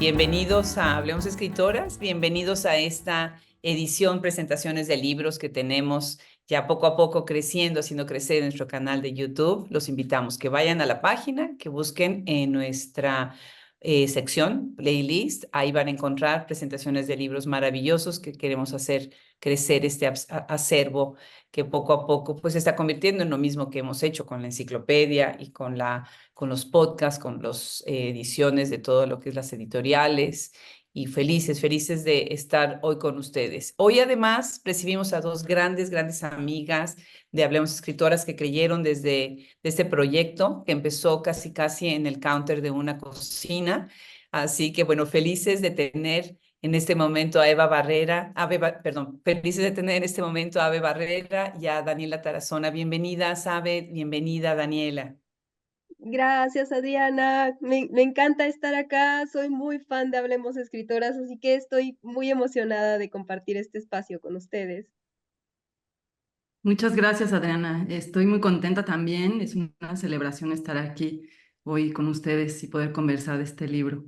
bienvenidos a Hablemos Escritoras, bienvenidos a esta edición, presentaciones de libros que tenemos ya poco a poco creciendo, haciendo crecer nuestro canal de YouTube. Los invitamos que vayan a la página, que busquen en nuestra sección, playlist. Ahí van a encontrar presentaciones de libros maravillosos que queremos hacer crecer este acervo que poco a poco pues se está convirtiendo en lo mismo que hemos hecho con la enciclopedia y con los podcasts, con las ediciones de todo lo que es las editoriales, y felices de estar hoy con ustedes. Hoy además recibimos a dos grandes amigas de Hablemos Escritoras que creyeron desde este proyecto que empezó casi en el counter de una cocina. Así que bueno, felices de tener en este momento a Eva Barrera, felices de tener en este momento a Ave Barrera y a Daniela Tarazona. Bienvenidas, Ave, bienvenida, Daniela. Gracias, Adriana. Me encanta estar acá. Soy muy fan de Hablemos Escritoras, así que estoy muy emocionada de compartir este espacio con ustedes. Muchas gracias, Adriana. Estoy muy contenta también. Es una celebración estar aquí hoy con ustedes y poder conversar de este libro.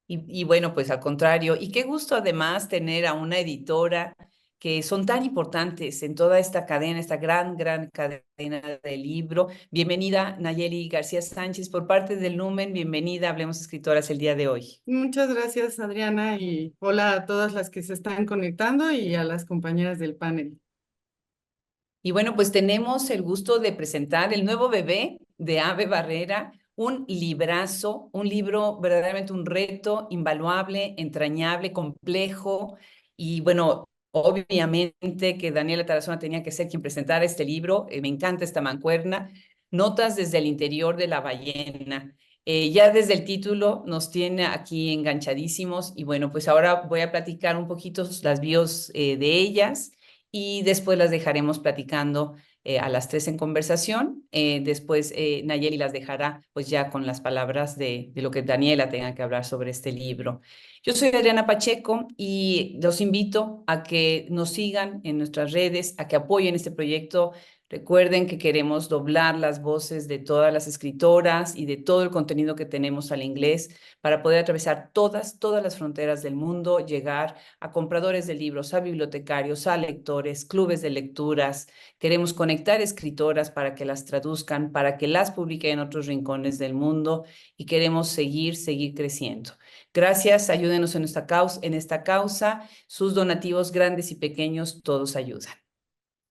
Y bueno, pues al contrario, y qué gusto además tener a una editora que son tan importantes en toda esta cadena, esta gran cadena del libro. Bienvenida, Nayeli García Sánchez, por parte del Lumen. Bienvenida, Hablemos Escritoras el día de hoy. Muchas gracias, Adriana, y hola a todas las que se están conectando y a las compañeras del panel. Y bueno, pues tenemos el gusto de presentar el nuevo bebé de Ave Barrera, un librazo, un libro verdaderamente un reto invaluable, entrañable, complejo. Y bueno, obviamente que Daniela Tarazona tenía que ser quien presentara este libro. Me encanta esta mancuerna. Notas desde el interior de la ballena. Ya desde el título nos tiene aquí enganchadísimos. Y bueno, pues ahora voy a platicar un poquito las bios de ellas y después las dejaremos platicando a las tres en conversación. Después Nayeli las dejará pues ya con las palabras de lo que Daniela tenga que hablar sobre este libro. Yo soy Adriana Pacheco y los invito a que nos sigan en nuestras redes, a que apoyen este proyecto. Recuerden que queremos doblar las voces de todas las escritoras y de todo el contenido que tenemos al inglés para poder atravesar todas las fronteras del mundo, llegar a compradores de libros, a bibliotecarios, a lectores, clubes de lecturas. Queremos conectar escritoras para que las traduzcan, para que las publiquen en otros rincones del mundo, y queremos seguir creciendo. Gracias, ayúdenos en esta causa. Sus donativos grandes y pequeños, todos ayudan.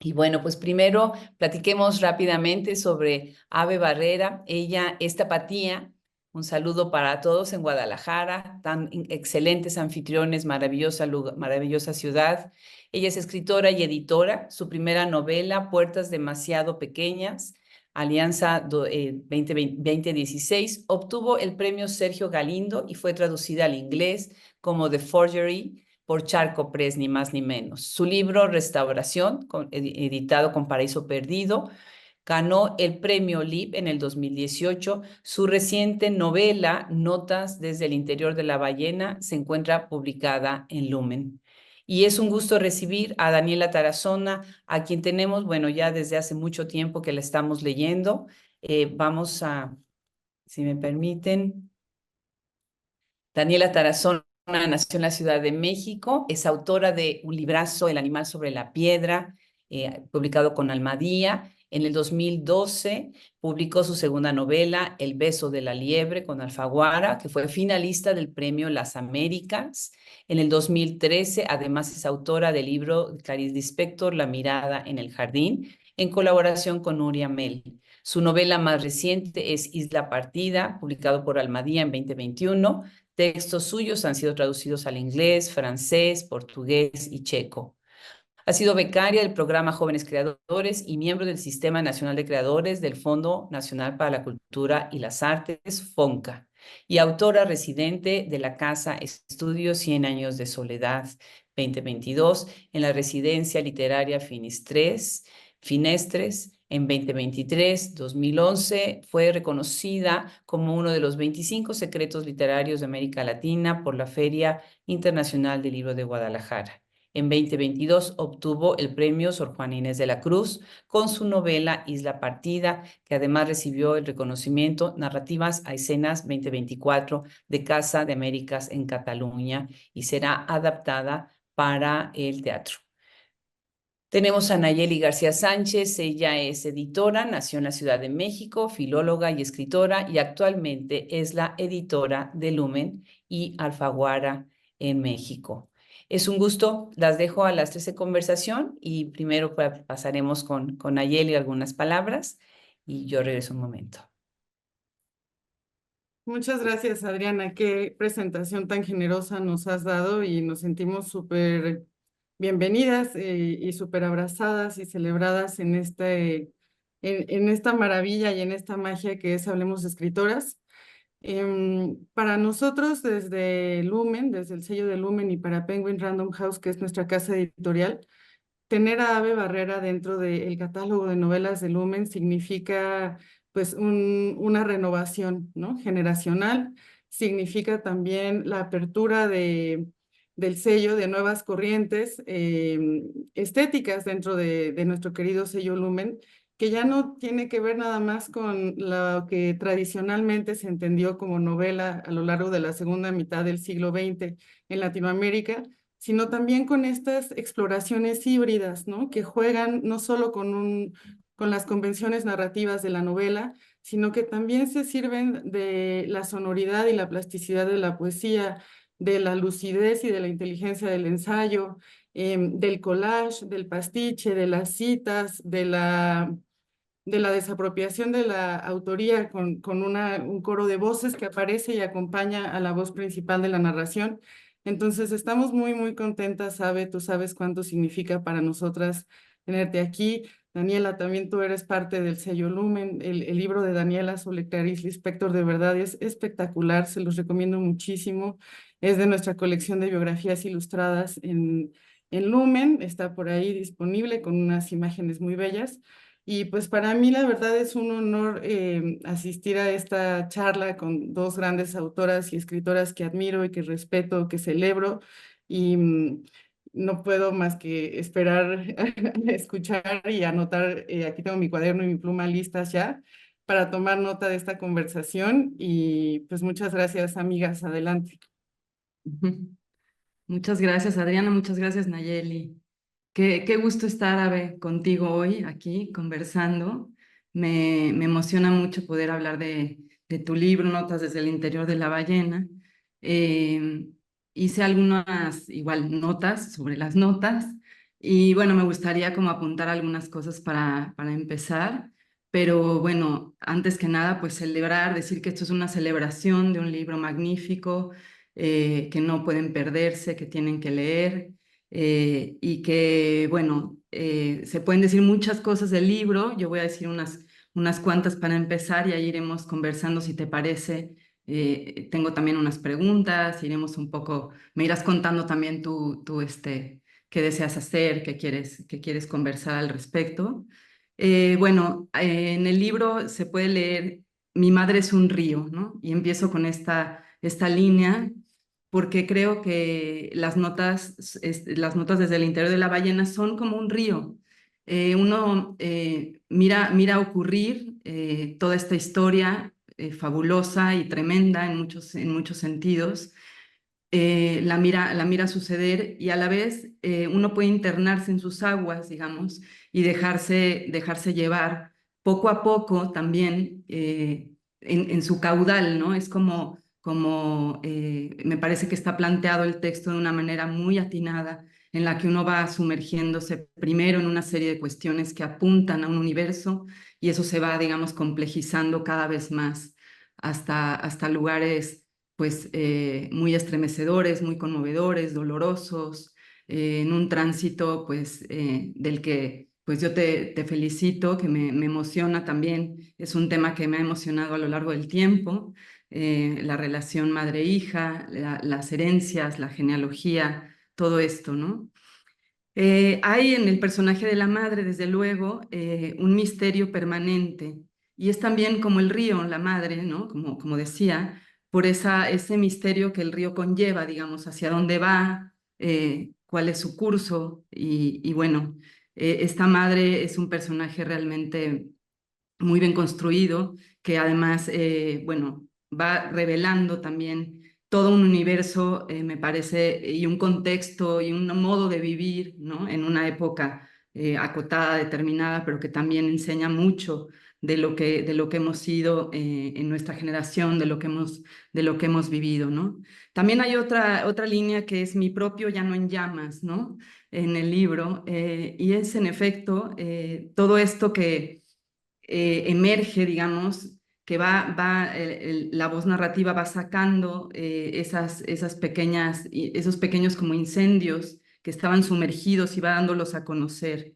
Y bueno, pues primero platiquemos rápidamente sobre Ave Barrera. Ella es tapatía. Un saludo para todos en Guadalajara, tan excelentes anfitriones, maravillosa ciudad. Ella es escritora y editora. Su primera novela, Puertas demasiado pequeñas, Alianza 2016, obtuvo el premio Sergio Galindo y fue traducida al inglés como The Forgery por Charco Press, ni más ni menos. Su libro Restauración, editado con Paraíso Perdido, ganó el premio LIB en el 2018. Su reciente novela, Notas desde el interior de la ballena, se encuentra publicada en Lumen. Y es un gusto recibir a Daniela Tarazona, a quien tenemos, bueno, ya desde hace mucho tiempo que la estamos leyendo. Vamos a, si me permiten, Daniela Tarazona nació en la Ciudad de México, es autora de un librazo, El animal sobre la piedra, publicado con Almadía. En el 2012 publicó su segunda novela, El beso de la liebre, con Alfaguara, que fue finalista del premio Las Américas. En el 2013, además, es autora del libro Clarice Lispector, La mirada en el jardín, en colaboración con Nuria Mel. Su novela más reciente es Isla Partida, publicado por Almadía en 2021. Textos suyos han sido traducidos al inglés, francés, portugués y checo. Ha sido becaria del programa Jóvenes Creadores y miembro del Sistema Nacional de Creadores del Fondo Nacional para la Cultura y las Artes, FONCA, y autora residente de la Casa Estudio 100 Años de Soledad 2022 en la Residencia Literaria Finestres. En 2023-2011 fue reconocida como uno de los 25 secretos literarios de América Latina por la Feria Internacional del Libro de Guadalajara. En 2022 obtuvo el premio Sor Juana Inés de la Cruz con su novela Isla Partida, que además recibió el reconocimiento Narrativas a Escenas 2024 de Casa de Américas en Cataluña y será adaptada para el teatro. Tenemos a Nayeli García Sánchez, ella es editora, nació en la Ciudad de México, filóloga y escritora y actualmente es la editora de Lumen y Alfaguara en México. Es un gusto, las dejo a las 13 conversación y primero pasaremos con Nayeli algunas palabras y yo regreso un momento. Muchas gracias, Adriana. Qué presentación tan generosa nos has dado y nos sentimos súper bienvenidas y súper abrazadas y celebradas en esta maravilla y en esta magia que es Hablemos Escritoras. Para nosotros, desde Lumen, desde el sello de Lumen y para Penguin Random House, que es nuestra casa editorial, tener a Ave Barrera dentro del catálogo de novelas de Lumen significa pues una renovación, ¿no? Generacional, significa también la apertura del sello de nuevas corrientes estéticas dentro de nuestro querido sello Lumen, que ya no tiene que ver nada más con lo que tradicionalmente se entendió como novela a lo largo de la segunda mitad del siglo XX en Latinoamérica, sino también con estas exploraciones híbridas, ¿no? Que juegan no solo con las convenciones narrativas de la novela, sino que también se sirven de la sonoridad y la plasticidad de la poesía, de la lucidez y de la inteligencia del ensayo, del collage, del pastiche, de las citas, de la desapropiación de la autoría con un coro de voces que aparece y acompaña a la voz principal de la narración. Entonces, estamos muy, muy contentas, Sabe, tú sabes cuánto significa para nosotras tenerte aquí. Daniela, también tú eres parte del sello Lumen. El libro de Daniela sobre Clarice Lispector de verdad es espectacular, se los recomiendo muchísimo. Es de nuestra colección de biografías ilustradas en Lumen, está por ahí disponible con unas imágenes muy bellas. Y pues para mí la verdad es un honor asistir a esta charla con dos grandes autoras y escritoras que admiro y que respeto, que celebro y no puedo más que esperar escuchar y anotar, aquí tengo mi cuaderno y mi pluma listas ya para tomar nota de esta conversación y pues muchas gracias, amigas, adelante. Muchas gracias, Adriana, muchas gracias, Nayeli. Qué gusto estar, Ave, contigo hoy aquí conversando. Me emociona mucho poder hablar de tu libro, Notas desde el interior de la ballena. Hice algunas, igual, notas sobre las notas y bueno, me gustaría como apuntar algunas cosas para empezar. Pero bueno, antes que nada, pues celebrar, decir que esto es una celebración de un libro magnífico, que no pueden perderse, que tienen que leer. Y que, bueno, se pueden decir muchas cosas del libro. Yo voy a decir unas cuantas para empezar y ahí iremos conversando si te parece. Tengo también unas preguntas, iremos un poco, me irás contando también qué deseas hacer, qué quieres conversar al respecto. Bueno, en el libro se puede leer Mi madre es un río, ¿no? Y empiezo con esta línea porque creo que las notas desde el interior de la ballena son como un río. Uno mira ocurrir toda esta historia fabulosa y tremenda en muchos sentidos. La mira suceder y a la vez uno puede internarse en sus aguas, digamos, y dejarse llevar poco a poco también en su caudal, ¿no? Es como me parece que está planteado el texto de una manera muy atinada, en la que uno va sumergiéndose primero en una serie de cuestiones que apuntan a un universo y eso se va, digamos, complejizando cada vez más hasta lugares pues muy estremecedores, muy conmovedores, dolorosos, en un tránsito pues del que pues yo te felicito, que me emociona también, es un tema que me ha emocionado a lo largo del tiempo, la relación madre-hija, las herencias, la genealogía, todo esto, ¿no? Hay en el personaje de la madre, desde luego, un misterio permanente y es también como el río, la madre, ¿no? Como decía, por ese misterio que el río conlleva, digamos, hacia dónde va, cuál es su curso y bueno, esta madre es un personaje realmente muy bien construido, que además, bueno, va revelando también todo un universo, me parece, y un contexto y un modo de vivir, ¿no? En una época acotada, determinada, pero que también enseña mucho de lo que hemos sido en nuestra generación, de lo que hemos vivido, ¿no? También hay otra línea que es mi propio ya no en llamas, ¿no? En el libro, y es en efecto todo esto que emerge, digamos, que la voz narrativa va sacando esas pequeñas, esos pequeños como incendios que estaban sumergidos y va dándolos a conocer.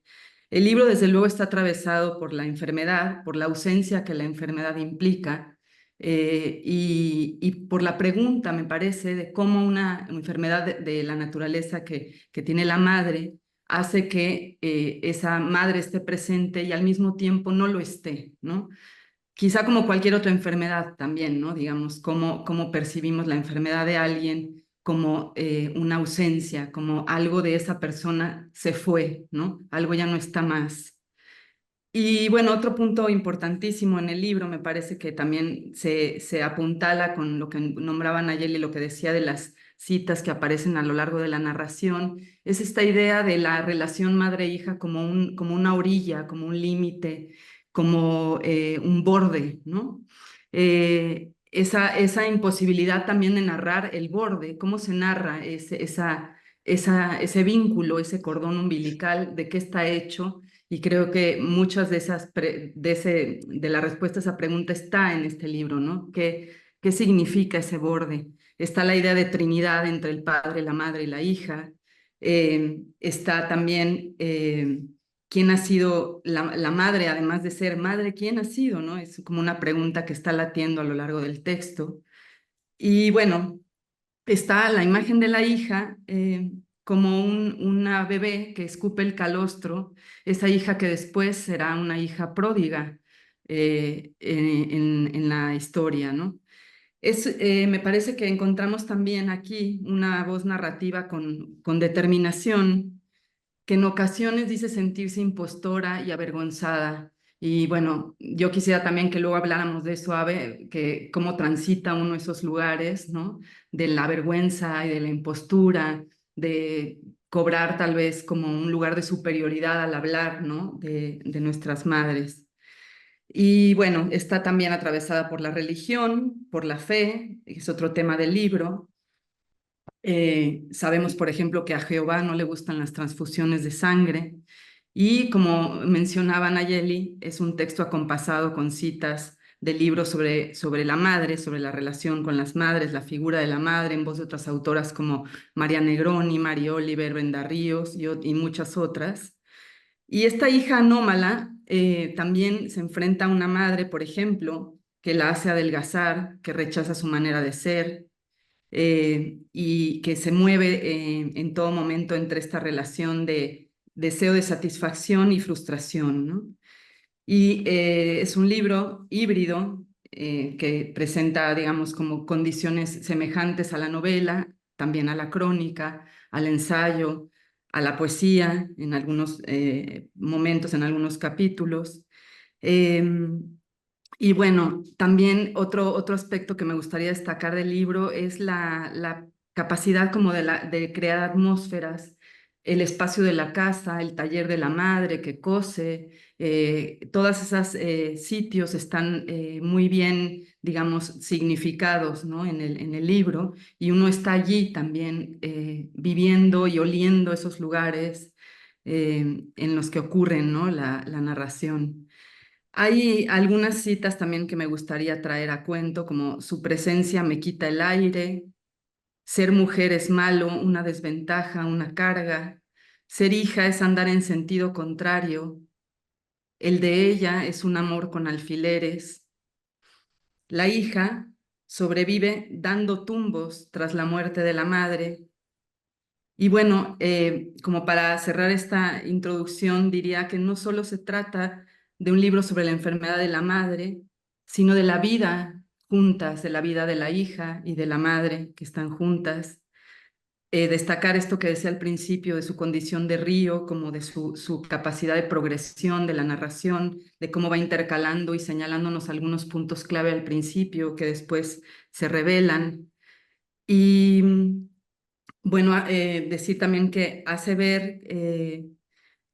El libro, desde luego, está atravesado por la enfermedad, por la ausencia que la enfermedad implica, y por la pregunta, me parece, de cómo una enfermedad de la naturaleza que tiene la madre hace que esa madre esté presente y al mismo tiempo no lo esté, ¿no? Quizá como cualquier otra enfermedad también, ¿no? Digamos, cómo percibimos la enfermedad de alguien como una ausencia, como algo de esa persona se fue, ¿no? Algo ya no está más. Y bueno, otro punto importantísimo en el libro, me parece que también se apuntala con lo que nombraban ayer y lo que decía de las citas que aparecen a lo largo de la narración, es esta idea de la relación madre-hija como una orilla, como un límite, como un borde, ¿no? Esa imposibilidad también de narrar el borde, cómo se narra ese vínculo, ese cordón umbilical, de qué está hecho. Y creo que muchas de la respuesta a esa pregunta está en este libro, ¿no? ¿Qué significa ese borde? Está la idea de Trinidad entre el padre, la madre y la hija. Está también quién ha sido la madre, además de ser madre, quién ha sido, ¿no? Es como una pregunta que está latiendo a lo largo del texto. Y bueno, está la imagen de la hija como una bebé que escupe el calostro, esa hija que después será una hija pródiga en la historia, ¿no? Me parece que encontramos también aquí una voz narrativa con determinación, que en ocasiones dice sentirse impostora y avergonzada. Y bueno, yo quisiera también que luego habláramos de eso, Abe, que cómo transita uno esos lugares, ¿no? De la vergüenza y de la impostura, de cobrar tal vez como un lugar de superioridad al hablar, ¿no? De nuestras madres. Y bueno, está también atravesada por la religión, por la fe, es otro tema del libro. Sabemos, por ejemplo, que a Jehová no le gustan las transfusiones de sangre y como mencionaba Nayeli, es un texto acompasado con citas de libros sobre la madre, sobre la relación con las madres, la figura de la madre en voz de otras autoras como María Negroni, Mary Oliver, Brenda Ríos y muchas otras. Y esta hija anómala también se enfrenta a una madre, por ejemplo, que la hace adelgazar, que rechaza su manera de ser, y que se mueve en todo momento entre esta relación de deseo de satisfacción y frustración, ¿no? Y es un libro híbrido que presenta, digamos, como condiciones semejantes a la novela, también a la crónica, al ensayo, a la poesía, en algunos momentos, en algunos capítulos. Y bueno, también otro aspecto que me gustaría destacar del libro es la capacidad como de crear atmósferas, el espacio de la casa, el taller de la madre que cose, todas esas sitios están muy bien, digamos, significados, ¿no? en el libro, y uno está allí también viviendo y oliendo esos lugares en los que ocurren, ¿no? la narración. Hay algunas citas también que me gustaría traer a cuento, como su presencia me quita el aire, ser mujer es malo, una desventaja, una carga, ser hija es andar en sentido contrario, el de ella es un amor con alfileres, la hija sobrevive dando tumbos tras la muerte de la madre. Y bueno, como para cerrar esta introducción, diría que no solo se trata de un libro sobre la enfermedad de la madre, sino de la vida juntas, de la vida de la hija y de la madre que están juntas. destacar esto que decía al principio de su condición de río, como de su capacidad de progresión de la narración, de cómo va intercalando y señalándonos algunos puntos clave al principio que después se revelan. Y bueno, decir también que hace ver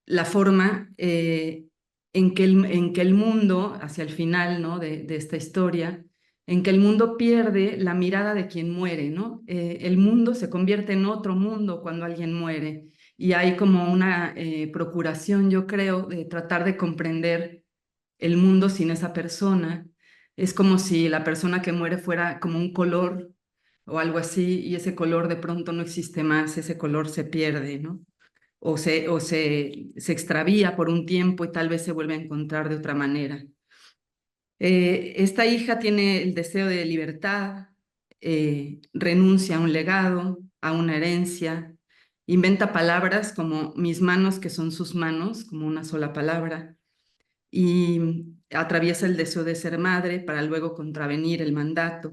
la forma en que el mundo, hacia el final, ¿no? de esta historia, en que el mundo pierde la mirada de quien muere, ¿no? El mundo se convierte en otro mundo cuando alguien muere y hay como una procuración, yo creo, de tratar de comprender el mundo sin esa persona. Es como si la persona que muere fuera como un color o algo así y ese color de pronto no existe más, ese color se pierde, ¿no? Se extravía por un tiempo y tal vez se vuelve a encontrar de otra manera. Esta hija tiene el deseo de libertad, renuncia a un legado, a una herencia, inventa palabras como mis manos que son sus manos, como una sola palabra, y atraviesa el deseo de ser madre para luego contravenir el mandato.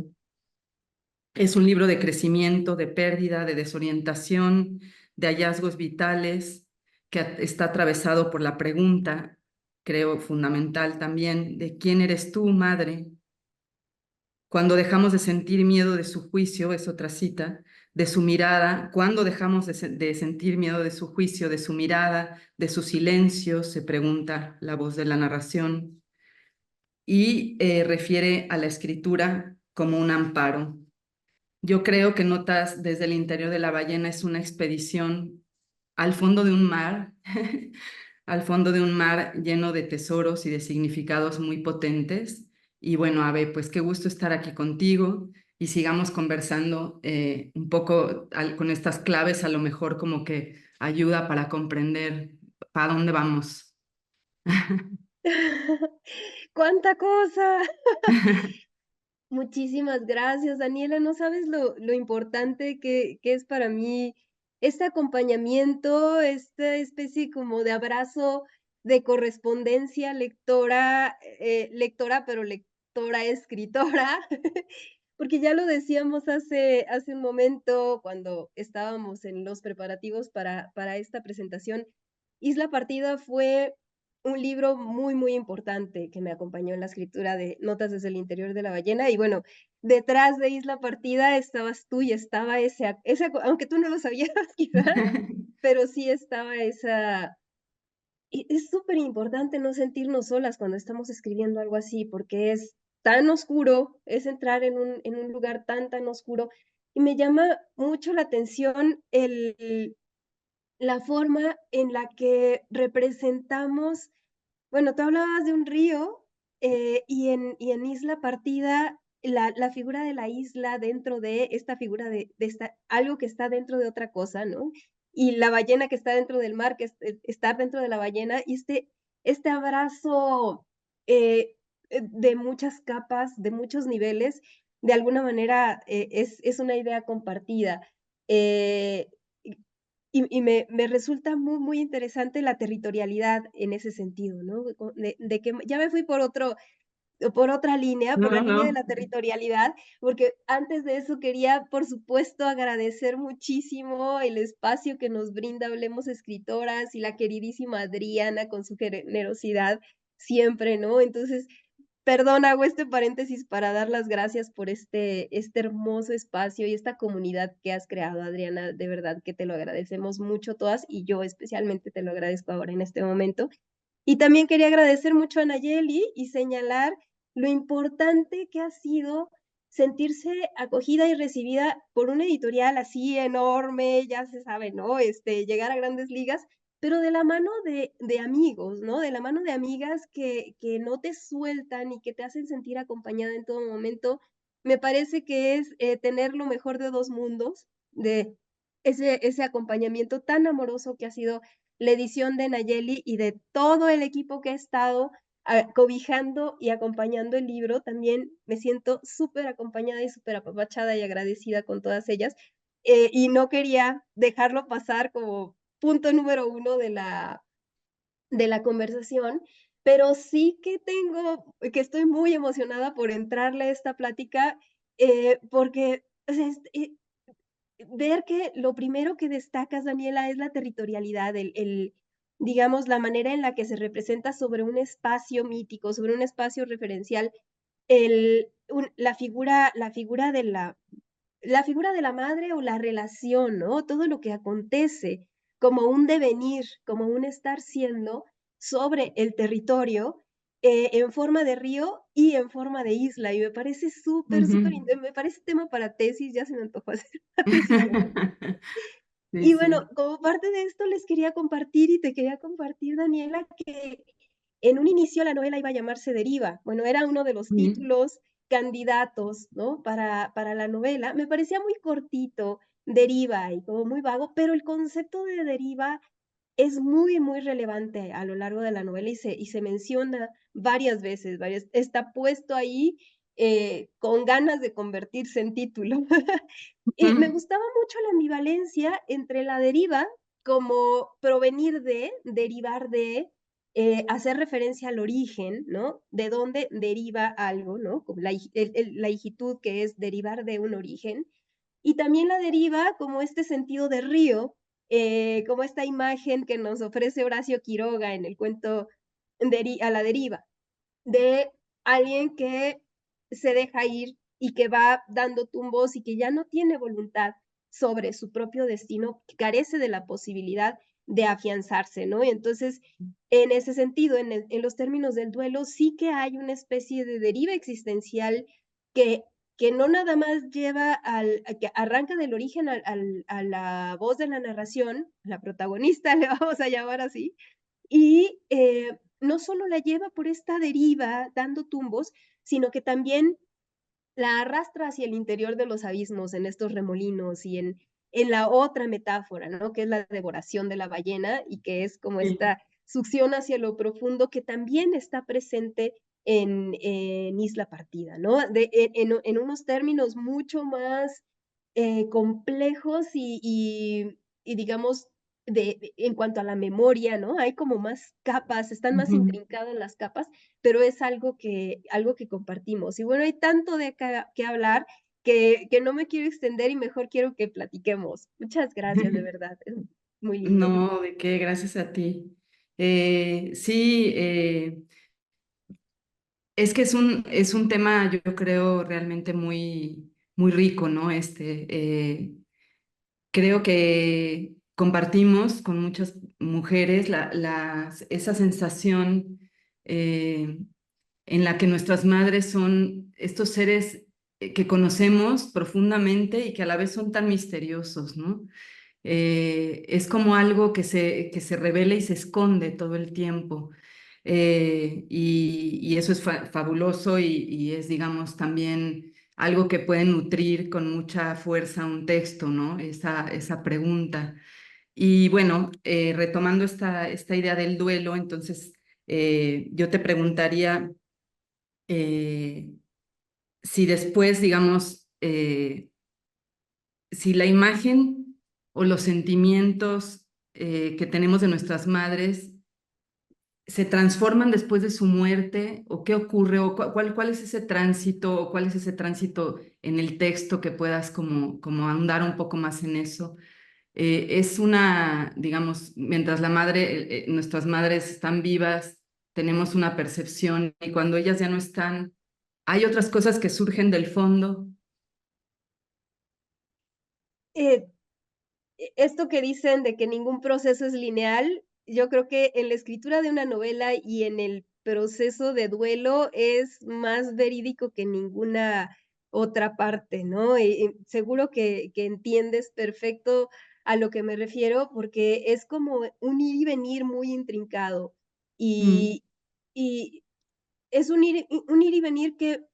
Es un libro de crecimiento, de pérdida, de desorientación, de hallazgos vitales, que está atravesado por la pregunta, creo fundamental también, de quién eres tú, madre. Cuando dejamos de sentir miedo de su juicio, es otra cita, de su mirada, cuando dejamos de sentir miedo de su juicio, de su mirada, de su silencio, se pregunta la voz de la narración, y refiere a la escritura como un amparo. Yo creo que Notas desde el interior de la ballena es una expedición al fondo de un mar, al fondo de un mar lleno de tesoros y de significados muy potentes. Y bueno, Ave, pues qué gusto estar aquí contigo y sigamos conversando un poco con estas claves, a lo mejor como que ayuda para comprender para dónde vamos. ¡Cuánta cosa! Muchísimas gracias, Daniela. No sabes lo importante que es para mí este acompañamiento, esta especie como de abrazo de correspondencia lectora, lectora, pero lectora escritora, porque ya lo decíamos hace un momento cuando estábamos en los preparativos para esta presentación. Isla Partida fue un libro muy, muy importante que me acompañó en la escritura de Notas desde el interior de la ballena. Y bueno, detrás de Isla Partida estabas tú y estaba aunque tú no lo sabías quizás, pero sí estaba esa... Y es súper importante no sentirnos solas cuando estamos escribiendo algo así, porque es tan oscuro, es entrar en un lugar tan oscuro. Y me llama mucho la atención la forma en la que representamos. Bueno, tú hablabas de un río, y en Isla Partida, la figura de la isla dentro de esta figura de algo que está dentro de otra cosa, ¿no? Y la ballena que está dentro del mar, que es estar dentro de la ballena, y este abrazo de muchas capas, de muchos niveles, de alguna manera es una idea compartida. Eh, y me resulta muy, muy interesante la territorialidad en ese sentido, ¿no? De que ya me fui por otra línea, por la No, línea de no. la territorialidad, porque antes de eso quería, por supuesto, agradecer muchísimo el espacio que nos brinda Hablemos Escritoras y la queridísima Adriana con su generosidad siempre, ¿no? Entonces, perdón, hago este paréntesis para dar las gracias por este hermoso espacio y esta comunidad que has creado, Adriana. De verdad que te lo agradecemos mucho todas y yo especialmente te lo agradezco ahora en este momento. Y también quería agradecer mucho a Nayeli y señalar lo importante que ha sido sentirse acogida y recibida por una editorial así enorme, ya se sabe, ¿no? Llegar a grandes ligas, pero de la mano de amigos, ¿no? De la mano de amigas que no te sueltan y que te hacen sentir acompañada en todo momento. Me parece que es tener lo mejor de dos mundos, de ese acompañamiento tan amoroso que ha sido la edición de Nayeli y de todo el equipo que ha estado cobijando y acompañando el libro. También me siento súper acompañada y súper apapachada y agradecida con todas ellas. Y no quería dejarlo pasar como punto número uno de la conversación, pero sí que estoy muy emocionada por entrarle a esta plática, porque o sea, ver que lo primero que destacas, Daniela, es la territorialidad, digamos, la manera en la que se representa sobre un espacio mítico, sobre un espacio referencial, la figura de la madre o la relación, ¿no? Todo lo que acontece como un devenir, como un estar siendo sobre el territorio, en forma de río y en forma de isla. Y me parece súper, súper, Ujú. me parece tema para tesis, ya se me antojó hacer una tesis sobre esto. Sí, Y bueno, sí. como parte de esto les quería compartir y te quería compartir, Daniela, que en un inicio la novela iba a llamarse Deriva. Bueno, era uno de los Ujú. títulos candidatos, ¿no? Para la novela. Me parecía muy cortito, Deriva, y como muy vago, pero el concepto de deriva es muy, muy relevante a lo largo de la novela y se menciona varias veces, está puesto ahí con ganas de convertirse en título. Y me Ujú. gustaba mucho la ambivalencia entre la deriva como provenir de, derivar de, hacer referencia al origen, ¿no? De dónde deriva algo, ¿no? Como la hijitud que es derivar de un origen. Y también la deriva como este sentido de río, como esta imagen que nos ofrece Horacio Quiroga en el cuento A la deriva, de alguien que se deja ir y que va dando tumbos y que ya no tiene voluntad sobre su propio destino, que carece de la posibilidad de afianzarse, ¿no? Y entonces, en ese sentido, en los términos del duelo, sí que hay una especie de deriva existencial que, que no nada más lleva que arranca del origen a la voz de la narración, la protagonista, le vamos a llamar así, y no solo la lleva por esta deriva dando tumbos, sino que también la arrastra hacia el interior de los abismos, en estos remolinos y en la otra metáfora, ¿no? Que es la devoración de la ballena y que es como Sí. esta succión hacia lo profundo que también está presente en Isla Partida, ¿no? En unos términos mucho más complejos y digamos, en cuanto a la memoria, ¿no? Hay como más capas, están más Ujú. intrincadas las capas, pero es algo que compartimos. Y bueno, hay tanto de que hablar que no me quiero extender y mejor quiero que platiquemos. Muchas gracias, de verdad, es muy lindo. No, ¿de qué? Gracias a ti. Sí, es que es un tema, yo creo, realmente muy, muy rico, ¿no? Creo que compartimos con muchas mujeres esa sensación eh, en la que nuestras madres son estos seres que conocemos profundamente y que a la vez son tan misteriosos, ¿no? Es como algo que se revela y se esconde todo el tiempo. Y eso es fabuloso y es, digamos, también algo que puede nutrir con mucha fuerza un texto, ¿no? Esa pregunta. Y bueno, retomando esta idea del duelo, entonces yo te preguntaría eh, si después, digamos, si la imagen o los sentimientos que tenemos de nuestras madres se transforman después de su muerte o qué ocurre o cuál es ese tránsito o cuál es ese tránsito en el texto que puedas como ahondar un poco más en eso. Es una, digamos, mientras nuestras madres están vivas, tenemos una percepción y cuando ellas ya no están, hay otras cosas que surgen del fondo. Eh, Esto que dicen de que ningún proceso es lineal, yo creo que en la escritura de una novela y en el proceso de duelo es más verídico que ninguna otra parte, ¿no? Seguro que entiendes perfecto a lo que me refiero porque es como un ir y venir muy intrincado Mm, y, y es un ir y venir que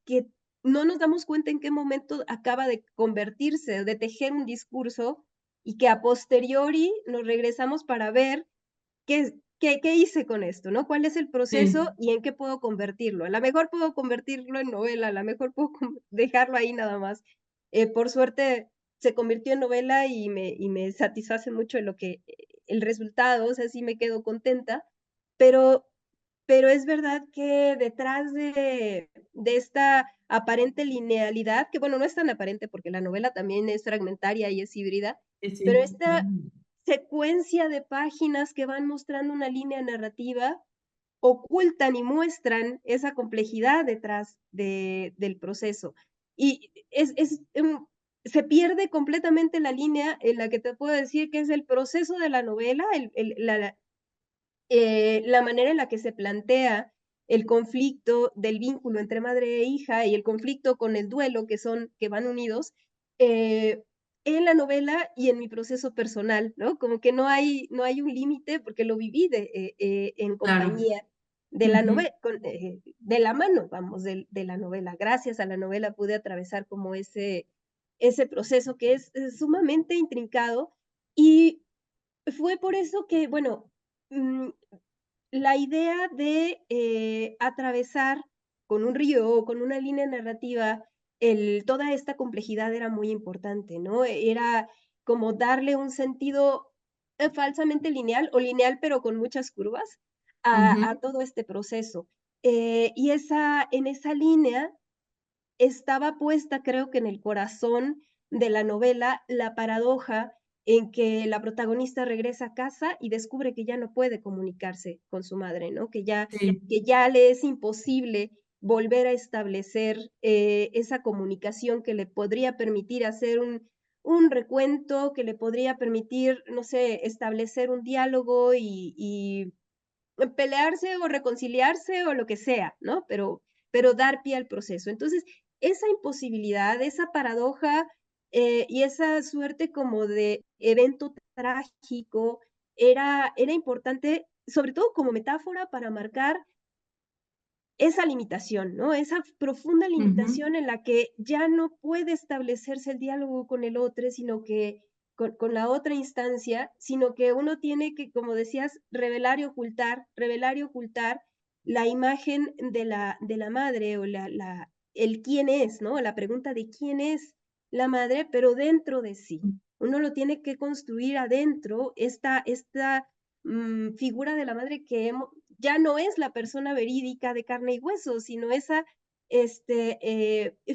no nos damos cuenta en qué momento acaba de convertirse, de tejer un discurso y que a posteriori nos regresamos para ver qué hice con esto, ¿no? ¿Cuál es el proceso sí, y en qué puedo convertirlo? A lo mejor puedo convertirlo en novela, a lo mejor puedo dejarlo ahí nada más. Por suerte se convirtió en novela y me satisface mucho el resultado, o sea, sí me quedo contenta, pero pero es verdad que detrás de esta aparente linealidad, que bueno, no es tan aparente porque la novela también es fragmentaria y es híbrida, Sí, pero sí. esta secuencia de páginas que van mostrando una línea narrativa ocultan y muestran esa complejidad detrás del proceso. Y se pierde completamente la línea en la que te puedo decir que es el proceso de la novela, la manera en la que se plantea el conflicto del vínculo entre madre e hija y el conflicto con el duelo, que van unidos, eh, en la novela y en mi proceso personal, ¿no? Como que no hay un límite porque lo viví en Claro. compañía de la Ujú. novela, de la mano, vamos, de la novela. Gracias a la novela pude atravesar como ese proceso que es sumamente intrincado y fue por eso que, bueno, mm, la idea de atravesar con un río o con una línea narrativa toda esta complejidad era muy importante, ¿no? Era como darle un sentido falsamente lineal o lineal pero con muchas curvas a Ujú. todo este proceso. Y en esa línea estaba puesta, creo que en el corazón de la novela, la paradoja en que la protagonista regresa a casa y descubre que ya no puede comunicarse con su madre, ¿no? Sí. Que ya le es imposible volver a establecer esa comunicación que le podría permitir hacer un recuento, que le podría permitir, no sé, establecer un diálogo y pelearse o reconciliarse o lo que sea, ¿no? Pero dar pie al proceso. Entonces, esa imposibilidad, esa paradoja y esa suerte como de evento trágico era importante, sobre todo como metáfora para marcar esa limitación, ¿no? Esa profunda Ujú. limitación en la que ya no puede establecerse el diálogo con el otro, sino que con la otra instancia, sino que uno tiene que, como decías, revelar y ocultar la imagen de la madre o el quién es, ¿no? La pregunta de quién es la madre, pero dentro de sí. Uno lo tiene que construir adentro, esta figura de la madre que ya no es la persona verídica de carne y hueso, sino esa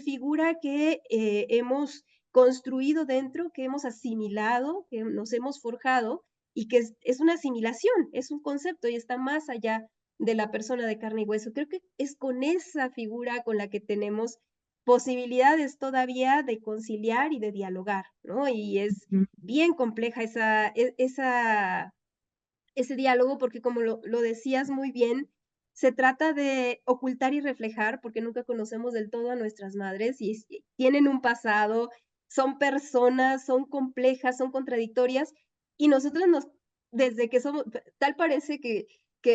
figura que hemos construido dentro, que hemos asimilado, que nos hemos forjado y que es una asimilación, es un concepto y está más allá de la persona de carne y hueso. Creo que es con esa figura con la que tenemos posibilidades todavía de conciliar y de dialogar, ¿no? Y es Ujú. bien compleja ese diálogo, porque como lo decías muy bien, se trata de ocultar y reflejar, porque nunca conocemos del todo a nuestras madres y tienen un pasado, son personas, son complejas, son contradictorias, y nosotros desde que somos, tal parece que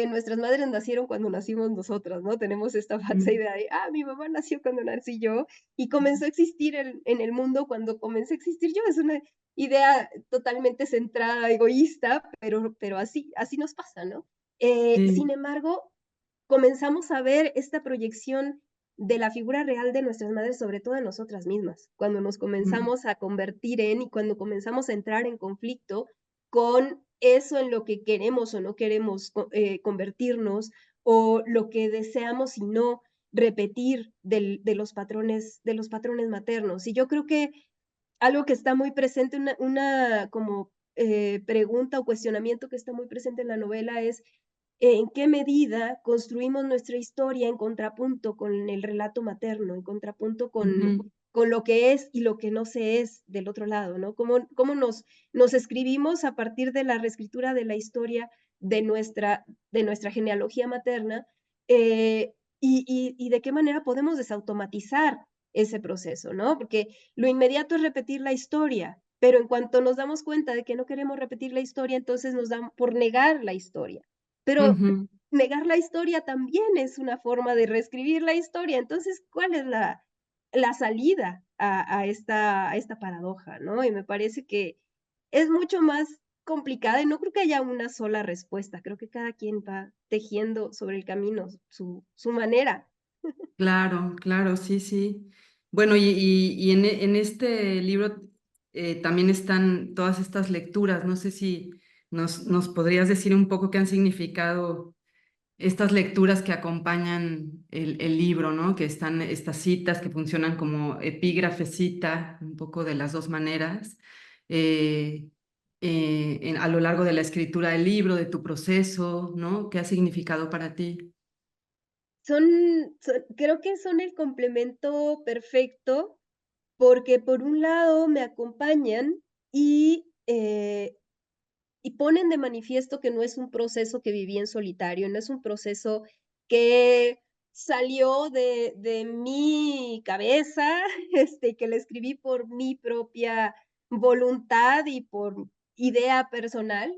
nuestras madres nacieron cuando nacimos nosotras, ¿no? Tenemos esta falsa idea de, mi mamá nació cuando nací yo y comenzó a existir en el mundo cuando comencé a existir yo. Es una idea totalmente centrada, egoísta, pero así nos pasa, ¿no? Sin Sí. embargo, comenzamos a ver esta proyección de la figura real de nuestras madres, sobre todo en nosotras mismas, cuando nos Mm. comenzamos a convertir y cuando comenzamos a entrar en conflicto con eso en lo que queremos o no queremos convertirnos, o lo que deseamos y no repetir de los patrones maternos. Y yo creo que algo que está muy presente, una como pregunta o cuestionamiento que está muy presente en la novela es en qué medida construimos nuestra historia en contrapunto con el relato materno, en contrapunto Ujú. con lo que es y lo que no se es del otro lado, ¿no? Cómo nos escribimos a partir de la reescritura de la historia de nuestra genealogía materna y de qué manera podemos desautomatizar ese proceso, ¿no? Porque lo inmediato es repetir la historia, pero en cuanto nos damos cuenta de que no queremos repetir la historia, entonces nos dan por negar la historia. Pero Ujú. negar la historia también es una forma de reescribir la historia. Entonces, ¿cuál es la salida a esta paradoja, ¿no? Y me parece que es mucho más complicada y no creo que haya una sola respuesta. Creo que cada quien va tejiendo sobre el camino su manera. Claro, claro, sí, sí. Bueno, y en este libro también están todas estas lecturas. No sé si nos podrías decir un poco qué han significado estas lecturas que acompañan el libro, ¿no? Que están estas citas que funcionan como epígrafe, cita, un poco de las dos maneras, eh, a lo largo de la escritura del libro, de tu proceso, ¿no? ¿Qué ha significado para ti? Creo que son el complemento perfecto, porque por un lado me acompañan y ponen de manifiesto que no es un proceso que viví en solitario, no es un proceso que salió de mi cabeza, que lo escribí por mi propia voluntad y por idea personal.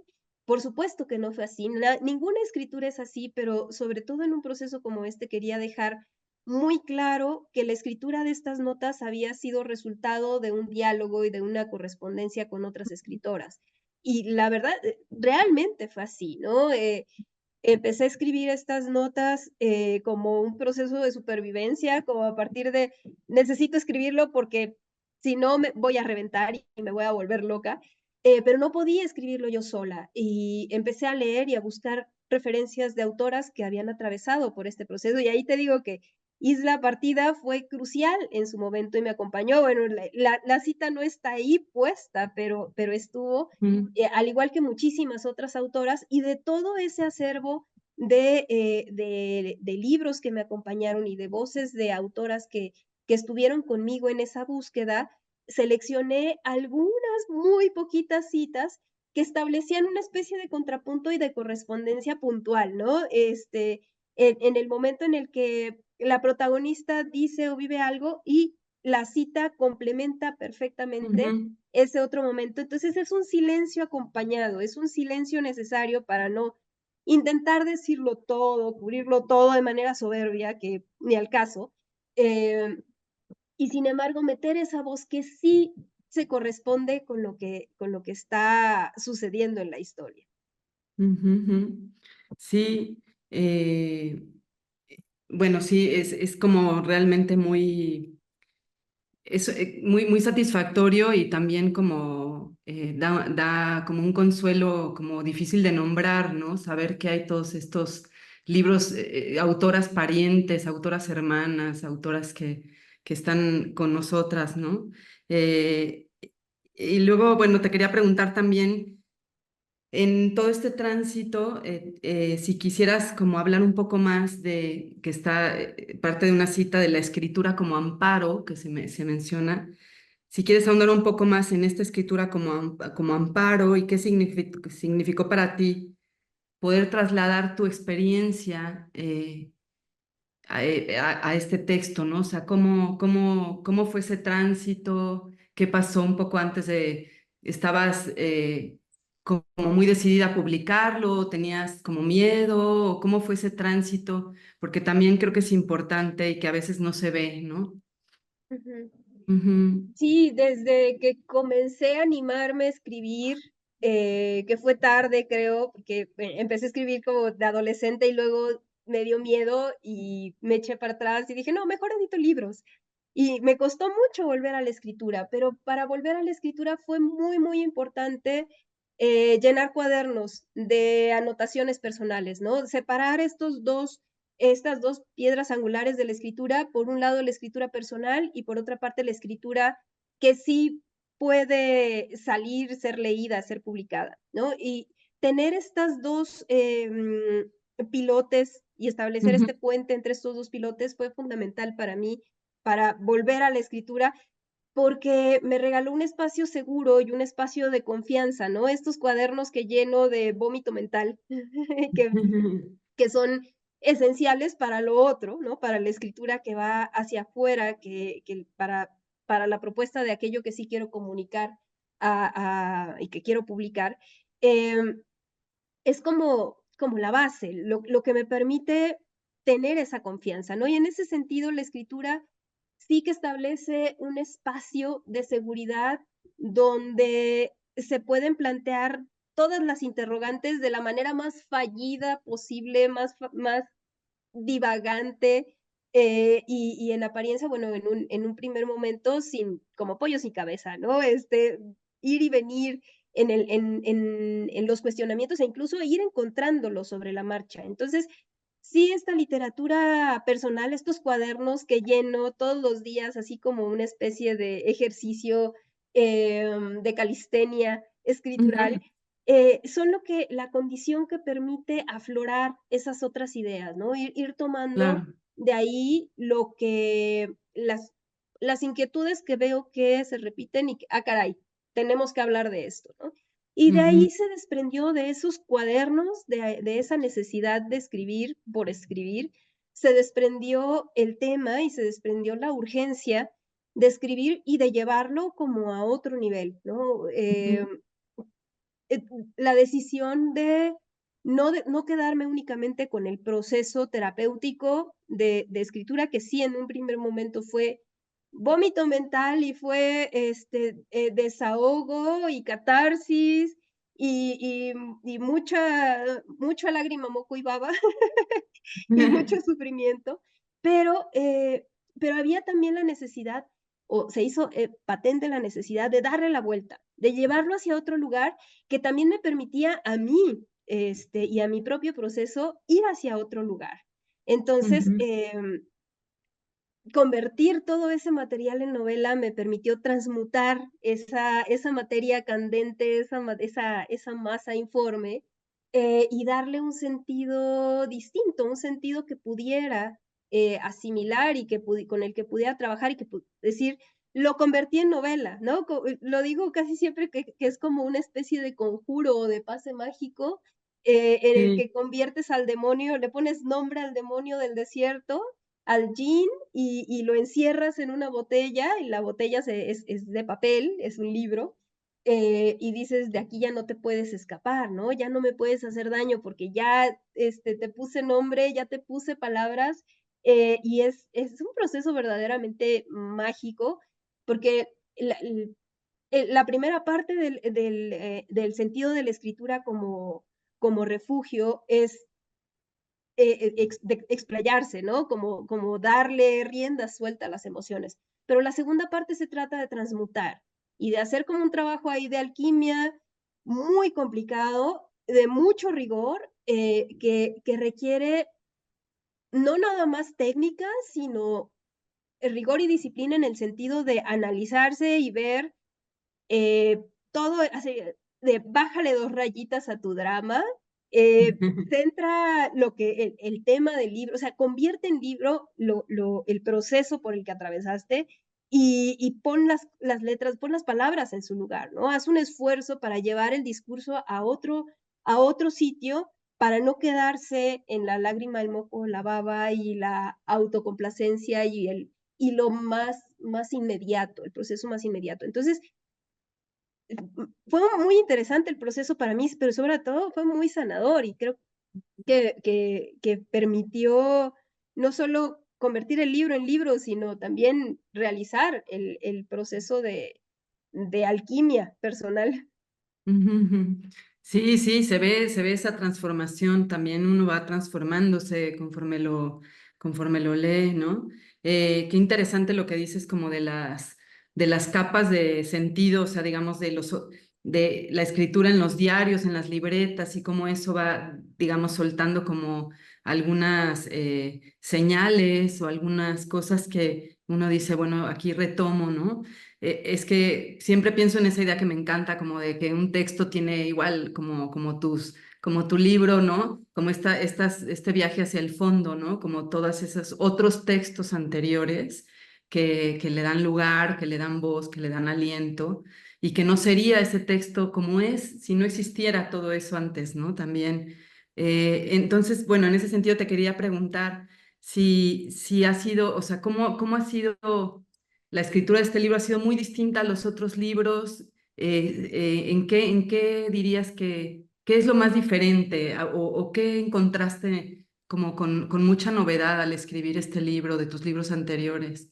Por supuesto que no fue así, ninguna escritura es así, pero sobre todo en un proceso como este quería dejar muy claro que la escritura de estas notas había sido resultado de un diálogo y de una correspondencia con otras escritoras. Y la verdad, realmente fue así, ¿no? Empecé a escribir estas notas como un proceso de supervivencia, como a partir de, necesito escribirlo porque si no me voy a reventar y me voy a volver loca, pero no podía escribirlo yo sola y empecé a leer y a buscar referencias de autoras que habían atravesado por este proceso y ahí te digo que Isla Partida fue crucial en su momento y me acompañó. Bueno, la cita no está ahí puesta, pero estuvo, Mm, al igual que muchísimas otras autoras, y de todo ese acervo de libros que me acompañaron y de voces de autoras que estuvieron conmigo en esa búsqueda, seleccioné algunas muy poquitas citas que establecían una especie de contrapunto y de correspondencia puntual, ¿no? En el momento en el que la protagonista dice o vive algo y la cita complementa perfectamente ujú, ese otro momento. Entonces es un silencio acompañado, es un silencio necesario para no intentar decirlo todo, cubrirlo todo de manera soberbia, que ni al caso, eh, y sin embargo meter esa voz que sí se corresponde con lo que está sucediendo en la historia. ujú, ujú. Sí, bueno, sí, es como realmente muy es muy, muy satisfactorio y también como da como un consuelo como difícil de nombrar, ¿no? Saber que hay todos estos libros, autoras parientes, autoras hermanas, autoras que están con nosotras, ¿no? Eh, y luego, bueno, te quería preguntar también en todo este tránsito, si quisieras como hablar un poco más de que está parte de una cita de la escritura como amparo, que se menciona, si quieres ahondar un poco más en esta escritura como, como amparo y qué significó para ti poder trasladar tu experiencia a este texto, ¿no? O sea, cómo fue ese tránsito, qué pasó un poco antes de, estabas como muy decidida a publicarlo, tenías como miedo, o cómo fue ese tránsito, porque también creo que es importante y que a veces no se ve, ¿no? Ujú. Ujú, Sí, desde que comencé a animarme a escribir, que fue tarde, creo, porque empecé a escribir como de adolescente y luego me dio miedo y me eché para atrás y dije, no, mejor edito libros. Y me costó mucho volver a la escritura, pero para volver a la escritura fue muy, muy importante llenar cuadernos de anotaciones personales, ¿no? Separar estas dos piedras angulares de la escritura, por un lado la escritura personal y por otra parte la escritura que sí puede salir, ser leída, ser publicada, ¿no? Y tener estas dos pilotes y establecer ujú, este puente entre estos dos pilotes fue fundamental para mí, para volver a la escritura, porque me regaló un espacio seguro y un espacio de confianza, ¿no? Estos cuadernos que lleno de vómito mental, que ujú, que son esenciales para lo otro, ¿no? Para la escritura que va hacia afuera, que para la propuesta de aquello que sí quiero comunicar y que quiero publicar, em, es como la base, lo que me permite tener esa confianza, ¿no? Y en ese sentido, la escritura sí que establece un espacio de seguridad donde se pueden plantear todas las interrogantes de la manera más fallida posible, más divagante, y en apariencia, bueno, en un primer momento sin como pollo sin cabeza, ¿no? Ir y venir en los cuestionamientos e incluso ir encontrándolos sobre la marcha. Entonces, sí, esta literatura personal, estos cuadernos que lleno todos los días, así como una especie de ejercicio, de calistenia escritural, son la condición que permite aflorar esas otras ideas, ¿no? Ir tomando Claro. de ahí lo que las inquietudes que veo que se repiten y que, caray, tenemos que hablar de esto, ¿no? Y de Ujú, ahí se desprendió de esos cuadernos, de esa necesidad de escribir por escribir, se desprendió el tema y se desprendió la urgencia de escribir y de llevarlo como a otro nivel, ¿no? ujú, Eh, la decisión de no quedarme únicamente con el proceso terapéutico de escritura, que sí en un primer momento fue vómito mental y fue desahogo y catarsis y mucha lágrima, moco y baba y mucho sufrimiento, pero, eh, pero había también la necesidad, o se hizo patente la necesidad de darle la vuelta, de llevarlo hacia otro lugar que también me permitía a mí y a mi propio proceso ir hacia otro lugar. Entonces, ujú. convertir todo ese material en novela me permitió transmutar esa materia candente, esa masa informe, y darle un sentido distinto, un sentido que pudiera asimilar y con el que pudiera trabajar y que decir, lo convertí en novela, ¿no? Lo digo casi siempre que es como una especie de conjuro o de pase mágico en el Sí. que conviertes al demonio, le pones nombre al demonio del desierto, al djinn, y lo encierras en una botella, y la botella es de papel, es un libro, y dices, de aquí ya no te puedes escapar, ¿no? Ya no me puedes hacer daño porque ya te puse nombre, ya te puse palabras, y es un proceso verdaderamente mágico, porque la primera parte del sentido de la escritura como refugio es explayarse, ¿no? Como darle rienda suelta a las emociones. Pero la segunda parte se trata de transmutar y de hacer como un trabajo ahí de alquimia muy complicado, de mucho rigor, que requiere no nada más técnica, sino rigor y disciplina en el sentido de analizarse y ver eh, todo así, de bájale 2 rayitas a tu drama, centra lo que el tema del libro, o sea, convierte en libro el proceso por el que atravesaste y pon las letras, pon las palabras en su lugar, ¿no? Haz un esfuerzo para llevar el discurso a otro sitio, para no quedarse en la lágrima, el moco, la baba y la autocomplacencia y lo más inmediato, el proceso más inmediato. Entonces, fue muy interesante el proceso para mí, pero sobre todo fue muy sanador y creo que permitió no solo convertir el libro en libro, sino también realizar el proceso de alquimia personal. Ujú, ujú. Sí, sí, se ve esa transformación, también uno va transformándose conforme lo lee, ¿no? Qué interesante lo que dices como de las capas de sentido, o sea, digamos, de la escritura en los diarios, en las libretas, y cómo eso va, digamos, soltando como algunas señales o algunas cosas que uno dice, bueno, aquí retomo, ¿no? Es que siempre pienso en esa idea que me encanta, como de que un texto tiene igual como tu libro, ¿no? Como este viaje hacia el fondo, ¿no? Como todos esos otros textos anteriores que le dan lugar, que le dan voz, que le dan aliento, y que no sería ese texto como es si no existiera todo eso antes, ¿no? También. Entonces, bueno, en ese sentido te quería preguntar si ha sido, o sea, cómo ha sido la escritura de este libro ha sido muy distinta a los otros libros. ¿En qué dirías qué es lo más diferente o qué encontraste como con mucha novedad al escribir este libro de tus libros anteriores?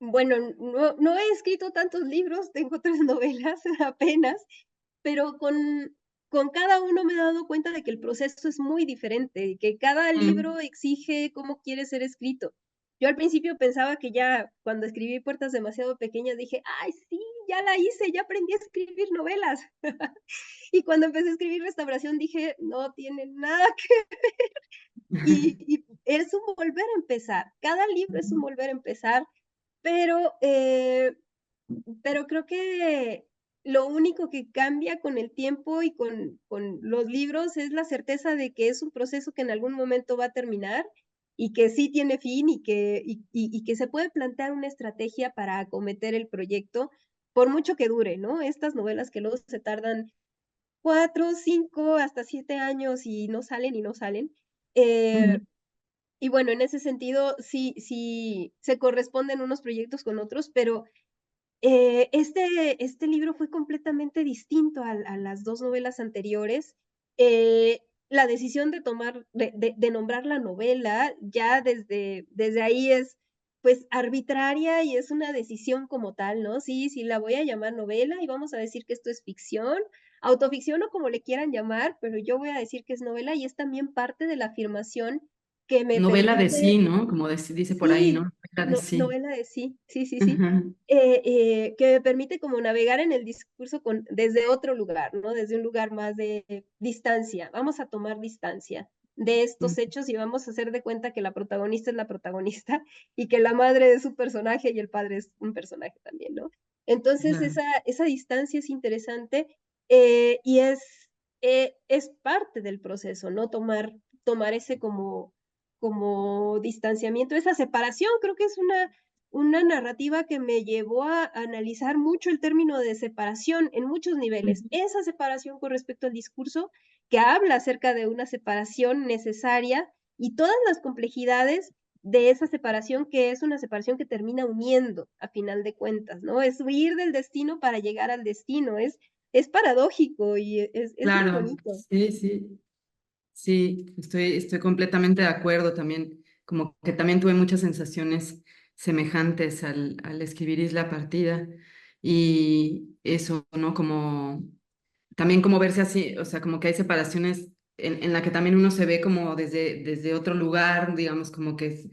Bueno, no he escrito tantos libros, tengo 3 novelas apenas, pero con cada uno me he dado cuenta de que el proceso es muy diferente y que cada Mm. libro exige cómo quiere ser escrito. Yo al principio pensaba que ya cuando escribí Puertas demasiado pequeñas dije: "Ay, sí, ya la hice, ya aprendí a escribir novelas". Y cuando empecé a escribir Restauración dije: "No tiene nada que". y es un volver a empezar. Cada libro es un volver a empezar, pero creo que lo único que cambia con el tiempo y con los libros es la certeza de que es un proceso que en algún momento va a terminar y que sí tiene fin y que se puede plantear una estrategia para acometer el proyecto, por mucho que dure, ¿no? Estas novelas que luego se tardan 4, 5, hasta 7 años y no salen y no salen. Ujú. Y bueno, en ese sentido sí se corresponden unos proyectos con otros, pero este libro fue completamente distinto a las 2 novelas anteriores. La decisión de tomar de nombrar la novela ya desde ahí es, pues, arbitraria y es una decisión como tal, ¿no? Sí, la voy a llamar novela y vamos a decir que esto es ficción, autoficción o como le quieran llamar, pero yo voy a decir que es novela y es también parte de la afirmación que me Novela de sí, permite. ¿no? Como dice por ahí, ¿no? Sí, Novela de sí. novela de sí, sí, Ujú, que me permite como navegar en el discurso desde otro lugar, ¿no? Desde un lugar más de distancia. Vamos a tomar distancia de estos ujú, hechos y vamos a hacer de cuenta que la protagonista es la protagonista y que la madre es un personaje y el padre es un personaje también, ¿no? Entonces claro. esa distancia es interesante y es parte del proceso, ¿no? Tomar ese como distanciamiento, esa separación, creo que es una narrativa que me llevó a analizar mucho el término de separación en muchos niveles. Ujú. Esa separación con respecto al discurso, que habla acerca de una separación necesaria y todas las complejidades de esa separación, que es una separación que termina uniendo a final de cuentas, ¿no? Es huir del destino para llegar al destino, es paradójico y es muy Claro, bonito. sí, sí. Sí, estoy completamente de acuerdo también, como que también tuve muchas sensaciones semejantes al escribir Isla Partida y eso, ¿no? Como también como verse así, o sea, como que hay separaciones en la que también uno se ve como desde otro lugar, digamos, como que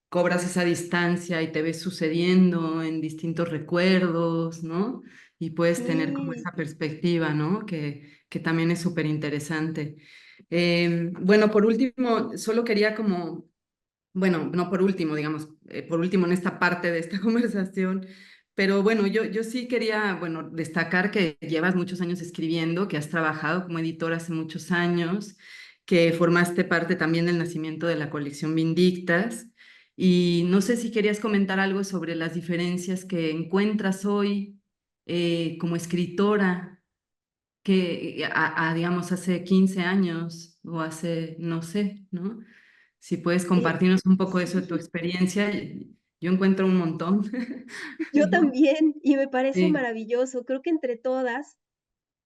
cobras esa distancia y te ves sucediendo en distintos recuerdos, ¿no? Y puedes tener como Sí, esa perspectiva, ¿no? Que también es súper interesante. Bueno, por último, solo quería como, bueno, no por último, digamos, por último en esta parte de esta conversación, pero bueno, yo sí quería, bueno, destacar que llevas muchos años escribiendo, que has trabajado como editor hace muchos años, que formaste parte también del nacimiento de la colección Vindictas, y no sé si querías comentar algo sobre las diferencias que encuentras hoy como escritora que digamos, hace 15 años o hace, no sé, ¿no? Si puedes eh, compartirnos un poco eso de tu sí. experiencia, yo encuentro un montón, Yo ¿no? también, y me parece Sí, maravilloso. Creo que entre todas,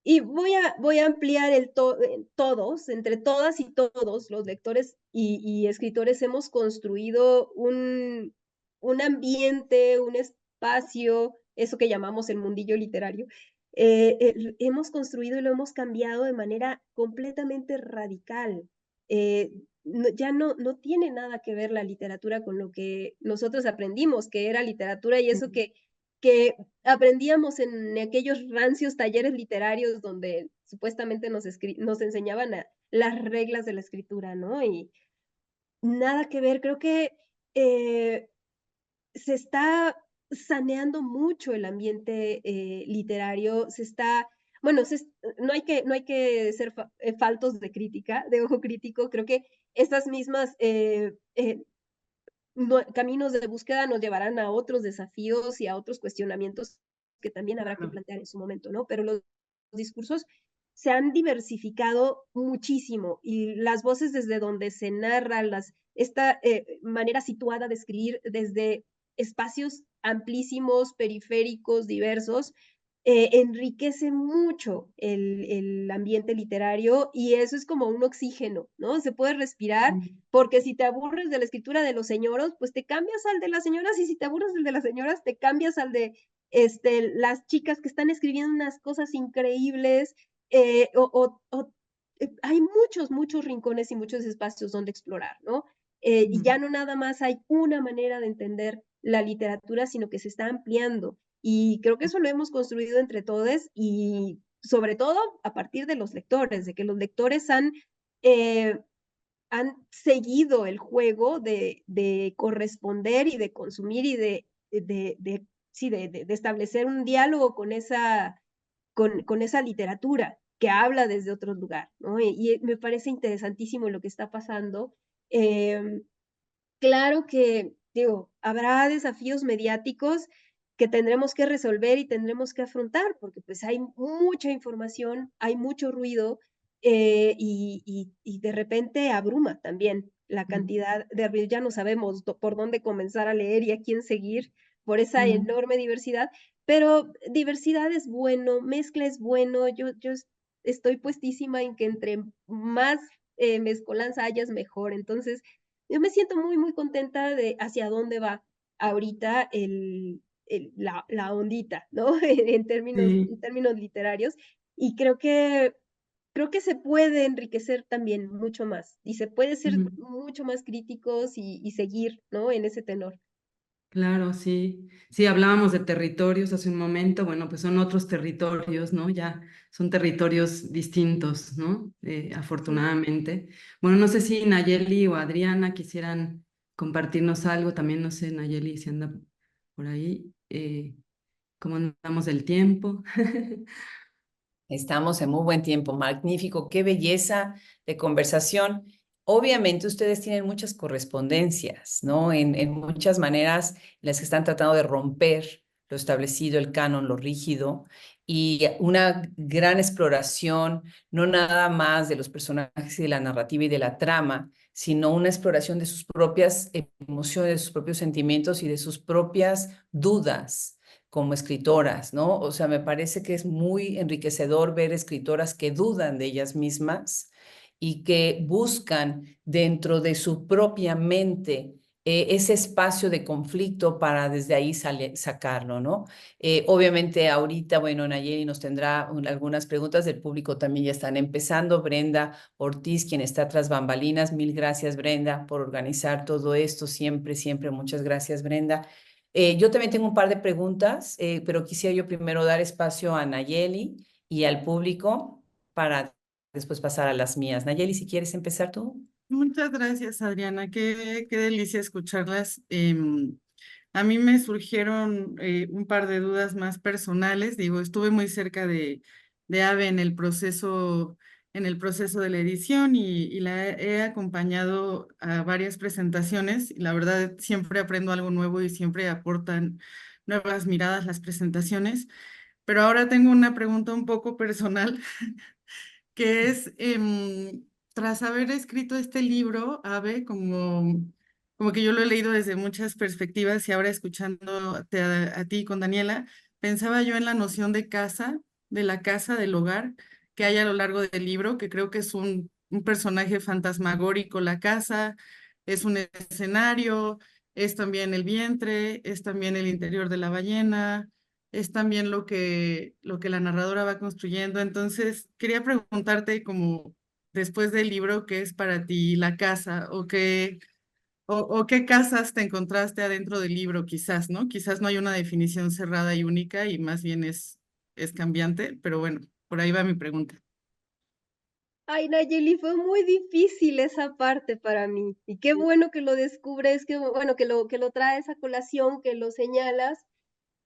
y voy a ampliar todos, entre todas y todos los lectores y escritores hemos construido un ambiente, un espacio, eso que llamamos el mundillo literario, hemos construido y lo hemos cambiado de manera completamente radical. Eh, ya no tiene nada que ver la literatura con lo que nosotros aprendimos, que era literatura y eso que aprendíamos en aquellos rancios talleres literarios donde supuestamente nos enseñaban las reglas de la escritura, ¿no? Y nada que ver, creo que eh, se está saneando mucho el ambiente literario, bueno, no hay que ser faltos de crítica, de ojo crítico, creo que estas mismas caminos de búsqueda nos llevarán a otros desafíos y a otros cuestionamientos que también habrá que claro. plantear en su momento, ¿no? Pero los discursos se han diversificado muchísimo y las voces desde donde se narra, esta manera situada de escribir desde espacios amplísimos, periféricos, diversos, enriquece mucho el ambiente literario y eso es como un oxígeno, ¿no? Se puede respirar porque si te aburres de la escritura de los señoros, pues te cambias al de las señoras y si te aburres del de las señoras, te cambias al de las chicas que están escribiendo unas cosas increíbles. Hay muchos rincones y muchos espacios donde explorar, ¿no? Y ya no nada más hay una manera de entender la literatura, sino que se está ampliando. Y creo que eso lo hemos construido entre todos y sobre todo a partir de los lectores, de que los lectores han eh, han seguido el juego de corresponder y de consumir y sí, de establecer un diálogo con esa literatura que habla desde otro lugar, ¿no? Y me parece interesantísimo lo que está pasando. Em, Claro que, digo, habrá desafíos mediáticos que tendremos que resolver y tendremos que afrontar, porque pues hay mucha información, hay mucho ruido, y de repente abruma también la cantidad de ruido. Ya no sabemos por dónde comenzar a leer y a quién seguir por esa enorme diversidad, pero diversidad es bueno, mezcla es bueno. Yo estoy puestísima en que entre más mezcolanza hayas, mejor. Entonces, yo me siento muy, muy contenta de hacia dónde va ahorita la ondita, ¿no? Sí. En términos literarios. Y creo que se puede enriquecer también mucho más. Y se puede ser Ujú. mucho más críticos y seguir, ¿no? En ese tenor. Claro, sí. Sí, hablábamos de territorios hace un momento. Bueno, pues son otros territorios, ¿no? Ya son territorios distintos, ¿no? Sí. Afortunadamente. Bueno, no sé si Nayeli o Adriana quisieran compartirnos algo. También no sé, Nayeli, si anda por ahí. ¿Cómo andamos del tiempo? Estamos en muy buen tiempo, magnífico, qué belleza de conversación. Obviamente ustedes tienen muchas correspondencias, ¿no? En muchas maneras en las que están tratando de romper lo establecido, el canon, lo rígido, y una gran exploración, no nada más de los personajes y de la narrativa y de la trama, sino una exploración de sus propias emociones, de sus propios sentimientos y de sus propias dudas como escritoras, ¿no? O sea, me parece que es muy enriquecedor ver escritoras que dudan de ellas mismas y que buscan dentro de su propia mente ese espacio de conflicto para desde ahí sacarlo, ¿no? Obviamente ahorita, bueno, Nayeli nos tendrá algunas preguntas del público, también ya están empezando. Brenda Ortiz, quien está tras bambalinas, mil gracias, Brenda, por organizar todo esto, siempre, siempre, muchas gracias, Brenda. Yo también tengo un par de preguntas, pero quisiera yo primero dar espacio a Nayeli y al público para después pasar a las mías. Nayeli, si quieres empezar tú. Muchas gracias, Adriana. Qué delicia escucharlas. A mí me surgieron un par de dudas más personales. Digo, estuve muy cerca de Ave en el proceso de la edición y la he acompañado a varias presentaciones. Y la verdad, siempre aprendo algo nuevo y siempre aportan nuevas miradas las presentaciones. Pero ahora tengo una pregunta un poco personal que es, tras haber escrito este libro, Ave, como que yo lo he leído desde muchas perspectivas y ahora escuchándote a ti con Daniela, pensaba yo en la noción de casa, de la casa, del hogar, que hay a lo largo del libro, que creo que es un personaje fantasmagórico, la casa, es un escenario, es también el vientre, es también el interior de la ballena, es también lo que la narradora va construyendo. Entonces, quería preguntarte como después del libro, ¿qué es para ti la casa o qué casas te encontraste adentro del libro? Quizás, ¿no? Quizás no hay una definición cerrada y única y más bien es cambiante, pero bueno, por ahí va mi pregunta. Ay, Nayeli, fue muy difícil esa parte para mí. Y qué bueno que lo descubres, qué bueno que lo traes a colación, que lo señalas,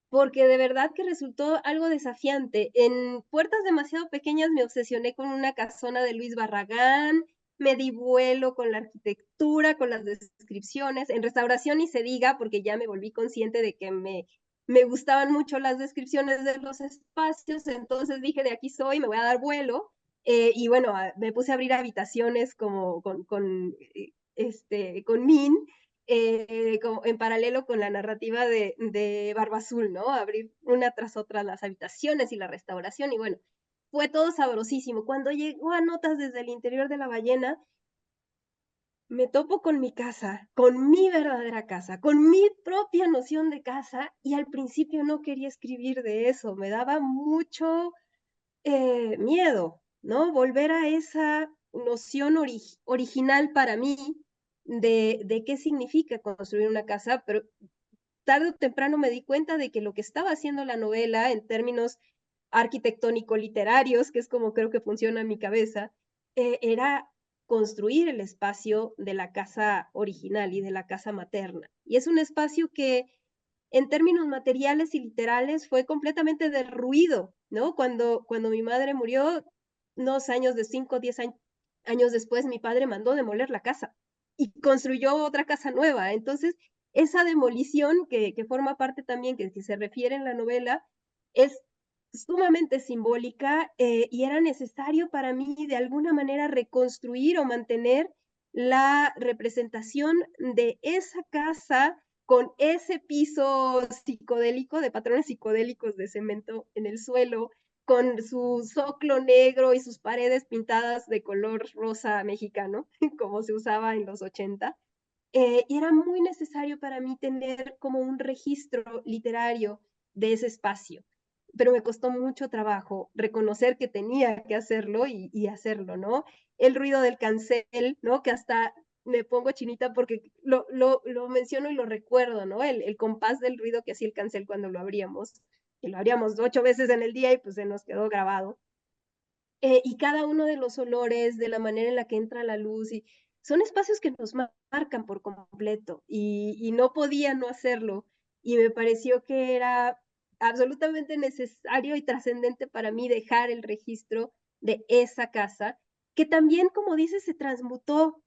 porque de verdad que resultó algo desafiante. En Puertas demasiado pequeñas me obsesioné con una casona de Luis Barragán, me di vuelo con la arquitectura, con las descripciones. En Restauración ni se diga, porque ya me volví consciente de que me gustaban mucho las descripciones de los espacios, entonces dije, de aquí soy, me voy a dar vuelo. Y bueno, me puse a abrir habitaciones como con Min, como en paralelo con la narrativa de Barba Azul, ¿no? Abrir una tras otra las habitaciones y la restauración, y bueno, fue todo sabrosísimo. Cuando llegó a Notas desde el interior de la ballena, me topo con mi casa, con mi verdadera casa, con mi propia noción de casa, y al principio no quería escribir de eso, me daba mucho miedo, ¿no? Volver a esa noción original para mí de qué significa construir una casa, pero tarde o temprano me di cuenta de que lo que estaba haciendo la novela en términos arquitectónico-literarios, que es como creo que funciona en mi cabeza, era construir el espacio de la casa original y de la casa materna. Y es un espacio que en términos materiales y literales fue completamente derruido, ¿no? Cuando mi madre murió, unos años de 5 o 10 años después, mi padre mandó demoler la casa y construyó otra casa nueva. Entonces, esa demolición que forma parte también, que se refiere en la novela, es sumamente simbólica y era necesario para mí de alguna manera reconstruir o mantener la representación de esa casa con ese piso psicodélico, de patrones psicodélicos de cemento en el suelo, con su zoclo negro y sus paredes pintadas de color rosa mexicano, como se usaba en los 80. Y era muy necesario para mí tener como un registro literario de ese espacio, pero me costó mucho trabajo reconocer que tenía que hacerlo y hacerlo, ¿no? El ruido del cancel, ¿no? Que hasta me pongo chinita porque lo menciono y lo recuerdo, ¿no? El compás del ruido que hacía el cancel cuando lo abríamos, y lo abríamos 8 veces en el día y pues se nos quedó grabado. Y cada uno de los olores, de la manera en la que entra la luz, y son espacios que nos marcan por completo y no podía no hacerlo. Y me pareció que era absolutamente necesario y trascendente para mí dejar el registro de esa casa, que también, como dices, se transmutó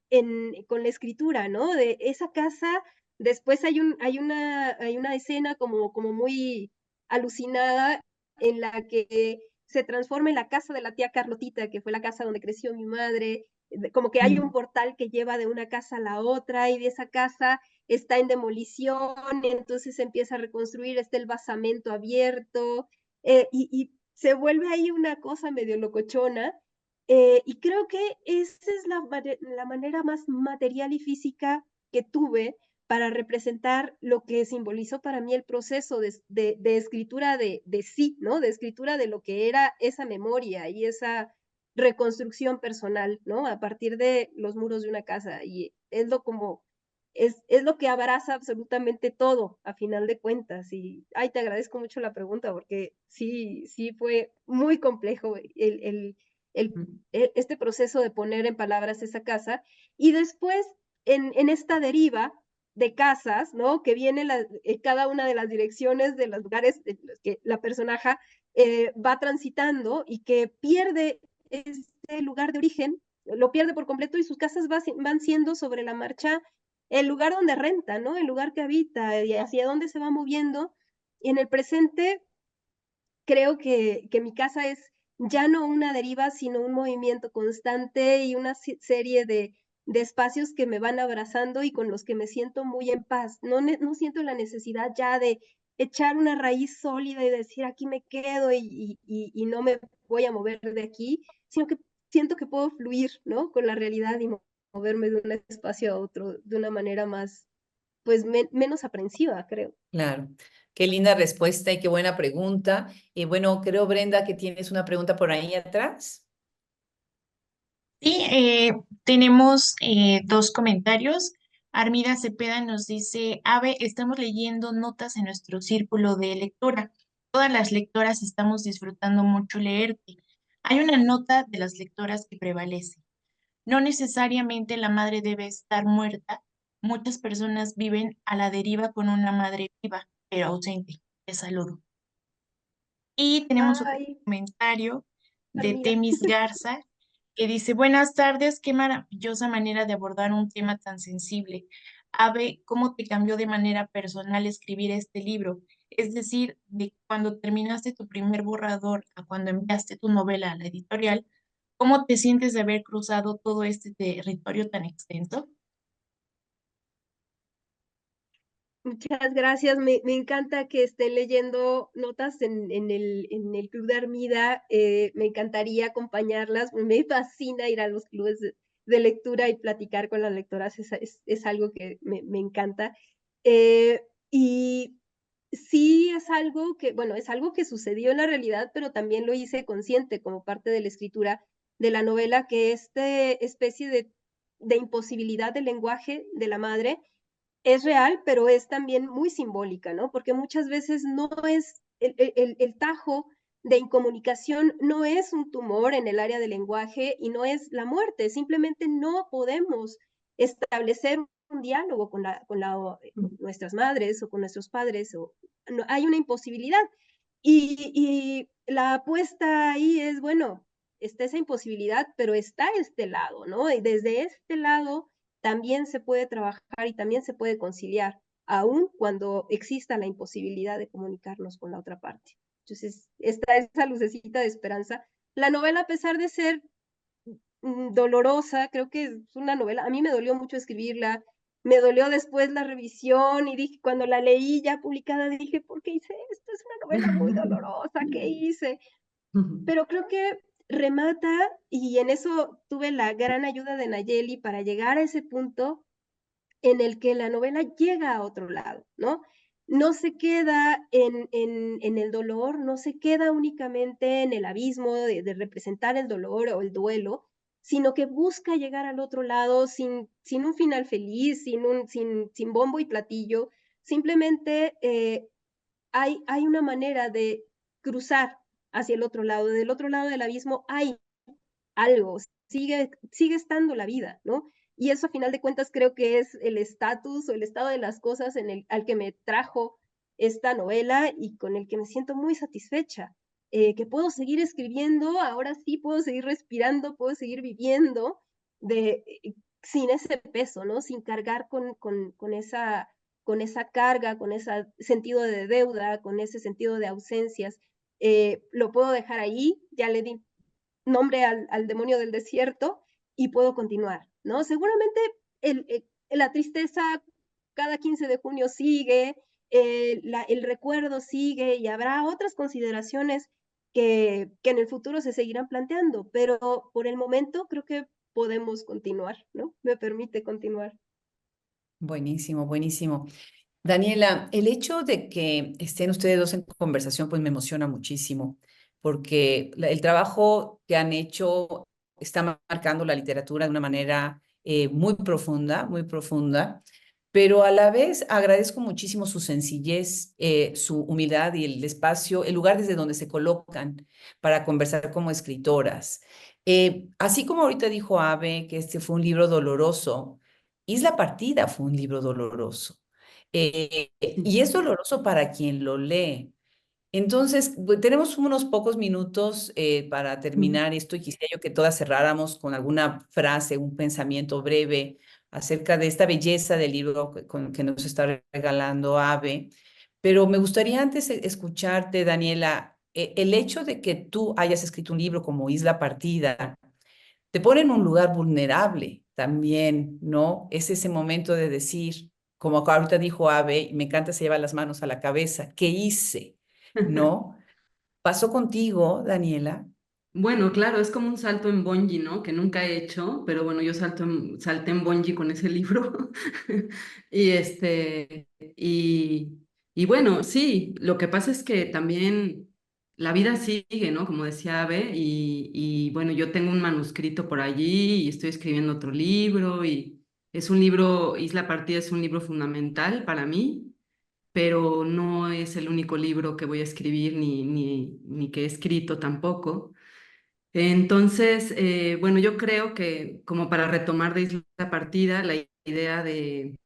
con la escritura, ¿no? De esa casa, después hay una escena como muy alucinada en la que se transforma en la casa de la tía Carlotita, que fue la casa donde creció mi madre, como que hay un portal que lleva de una casa a la otra y de esa casa está en demolición, entonces se empieza a reconstruir, está el basamento abierto y se vuelve ahí una cosa medio locochona. Y creo que esa es la manera más material y física que tuve para representar lo que simbolizó para mí el proceso de escritura de sí, ¿no? De escritura de lo que era esa memoria y esa reconstrucción personal, ¿no? A partir de los muros de una casa. Y es lo que abraza absolutamente todo, a final de cuentas. Y, ay, te agradezco mucho la pregunta, porque sí fue muy complejo este proceso de poner en palabras esa casa. Y después, en esta deriva, de casas, ¿no? Que viene cada una de las direcciones de los lugares de los que la personaje va transitando y que pierde este lugar de origen, lo pierde por completo y sus casas van siendo sobre la marcha el lugar donde renta, ¿no? El lugar que habita y hacia dónde se va moviendo. Y en el presente creo que mi casa es ya no una deriva, sino un movimiento constante y una serie de espacios que me van abrazando y con los que me siento muy en paz. No siento la necesidad ya de echar una raíz sólida y decir aquí me quedo y no me voy a mover de aquí, sino que siento que puedo fluir, ¿no? Con la realidad y moverme de un espacio a otro de una manera más, pues menos aprensiva, creo. Claro. Qué linda respuesta y qué buena pregunta. Y bueno, creo, Brenda, que tienes una pregunta por ahí atrás. Sí, tenemos dos comentarios. Armida Cepeda nos dice, Ave, estamos leyendo notas en nuestro círculo de lectura. Todas las lectoras estamos disfrutando mucho leerte. Hay una nota de las lectoras que prevalece. No necesariamente la madre debe estar muerta. Muchas personas viven a la deriva con una madre viva, pero ausente. Te saludo. Y tenemos otro Ay, comentario de Armida. Temis Garza que dice, buenas tardes, qué maravillosa manera de abordar un tema tan sensible. Ave, ¿cómo te cambió de manera personal escribir este libro? Es decir, de cuando terminaste tu primer borrador a cuando enviaste tu novela a la editorial, ¿cómo te sientes de haber cruzado todo este territorio tan extenso? Muchas gracias, me encanta que estén leyendo notas en el Club de Armida, me encantaría acompañarlas, me fascina ir a los clubes de lectura y platicar con las lectoras, es algo que me encanta. Y sí es algo que, bueno, es algo que sucedió en la realidad, pero también lo hice consciente como parte de la escritura de la novela, que especie de imposibilidad del lenguaje de la madre es real, pero es también muy simbólica, ¿no? Porque muchas veces no es el tajo de incomunicación no es un tumor en el área del lenguaje y no es la muerte, simplemente no podemos establecer un diálogo con nuestras madres o con nuestros padres, o no, hay una imposibilidad. Y la apuesta ahí es, bueno, está esa imposibilidad, pero está este lado, ¿no? Y desde este lado también se puede trabajar y también se puede conciliar, aun cuando exista la imposibilidad de comunicarnos con la otra parte. Entonces, está esa lucecita de esperanza. La novela, a pesar de ser dolorosa, creo que es una novela, a mí me dolió mucho escribirla, me dolió después la revisión y dije, cuando la leí ya publicada, dije, ¿por qué hice esto? Es una novela muy dolorosa, ¿qué hice? Pero creo que remata, y en eso tuve la gran ayuda de Nayeli para llegar a ese punto en el que la novela llega a otro lado, ¿no? No se queda en el dolor, no se queda únicamente en el abismo de representar el dolor o el duelo, sino que busca llegar al otro lado sin un final feliz, sin bombo y platillo, simplemente hay una manera de cruzar hacia el otro lado. Del otro lado del abismo hay algo, sigue estando la vida, ¿no? Y eso a final de cuentas creo que es el estatus o el estado de las cosas al que me trajo esta novela y con el que me siento muy satisfecha. Que puedo seguir escribiendo, ahora sí puedo seguir respirando, puedo seguir viviendo sin ese peso, ¿no? Sin cargar con esa carga, con ese sentido de deuda, con ese sentido de ausencias. Lo puedo dejar ahí, ya le di nombre al demonio del desierto y puedo continuar, ¿no? Seguramente la tristeza cada 15 de junio sigue, el recuerdo sigue y habrá otras consideraciones que en el futuro se seguirán planteando, pero por el momento creo que podemos continuar, ¿no? Me permite continuar. Buenísimo, buenísimo. Daniela, el hecho de que estén ustedes dos en conversación, pues me emociona muchísimo, porque el trabajo que han hecho está marcando la literatura de una manera muy profunda, pero a la vez agradezco muchísimo su sencillez, su humildad y el espacio, el lugar desde donde se colocan para conversar como escritoras. Así como ahorita dijo Ave que este fue un libro doloroso, Isla Partida fue un libro doloroso. Y es doloroso para quien lo lee. Entonces, tenemos unos pocos minutos para terminar esto y quisiera yo que todas cerráramos con alguna frase, un pensamiento breve acerca de esta belleza del libro que nos está regalando Ave. Pero me gustaría antes escucharte, Daniela, el hecho de que tú hayas escrito un libro como Isla Partida te pone en un lugar vulnerable también, ¿no? Es ese momento de decir, como ahorita dijo Ave, y me encanta, se lleva las manos a la cabeza, ¿qué hice? ¿No? ¿Pasó contigo, Daniela? Bueno, claro, es como un salto en bungee, ¿no? Que nunca he hecho, pero bueno, yo salté en bungee con ese libro. Y y bueno, sí, lo que pasa es que también la vida sigue, ¿no? Como decía Abe, y bueno, yo tengo un manuscrito por allí y estoy escribiendo otro libro y es un libro, Isla Partida es un libro fundamental para mí, pero no es el único libro que voy a escribir ni que he escrito tampoco. Entonces, bueno, yo creo que como para retomar de Isla Partida, la idea de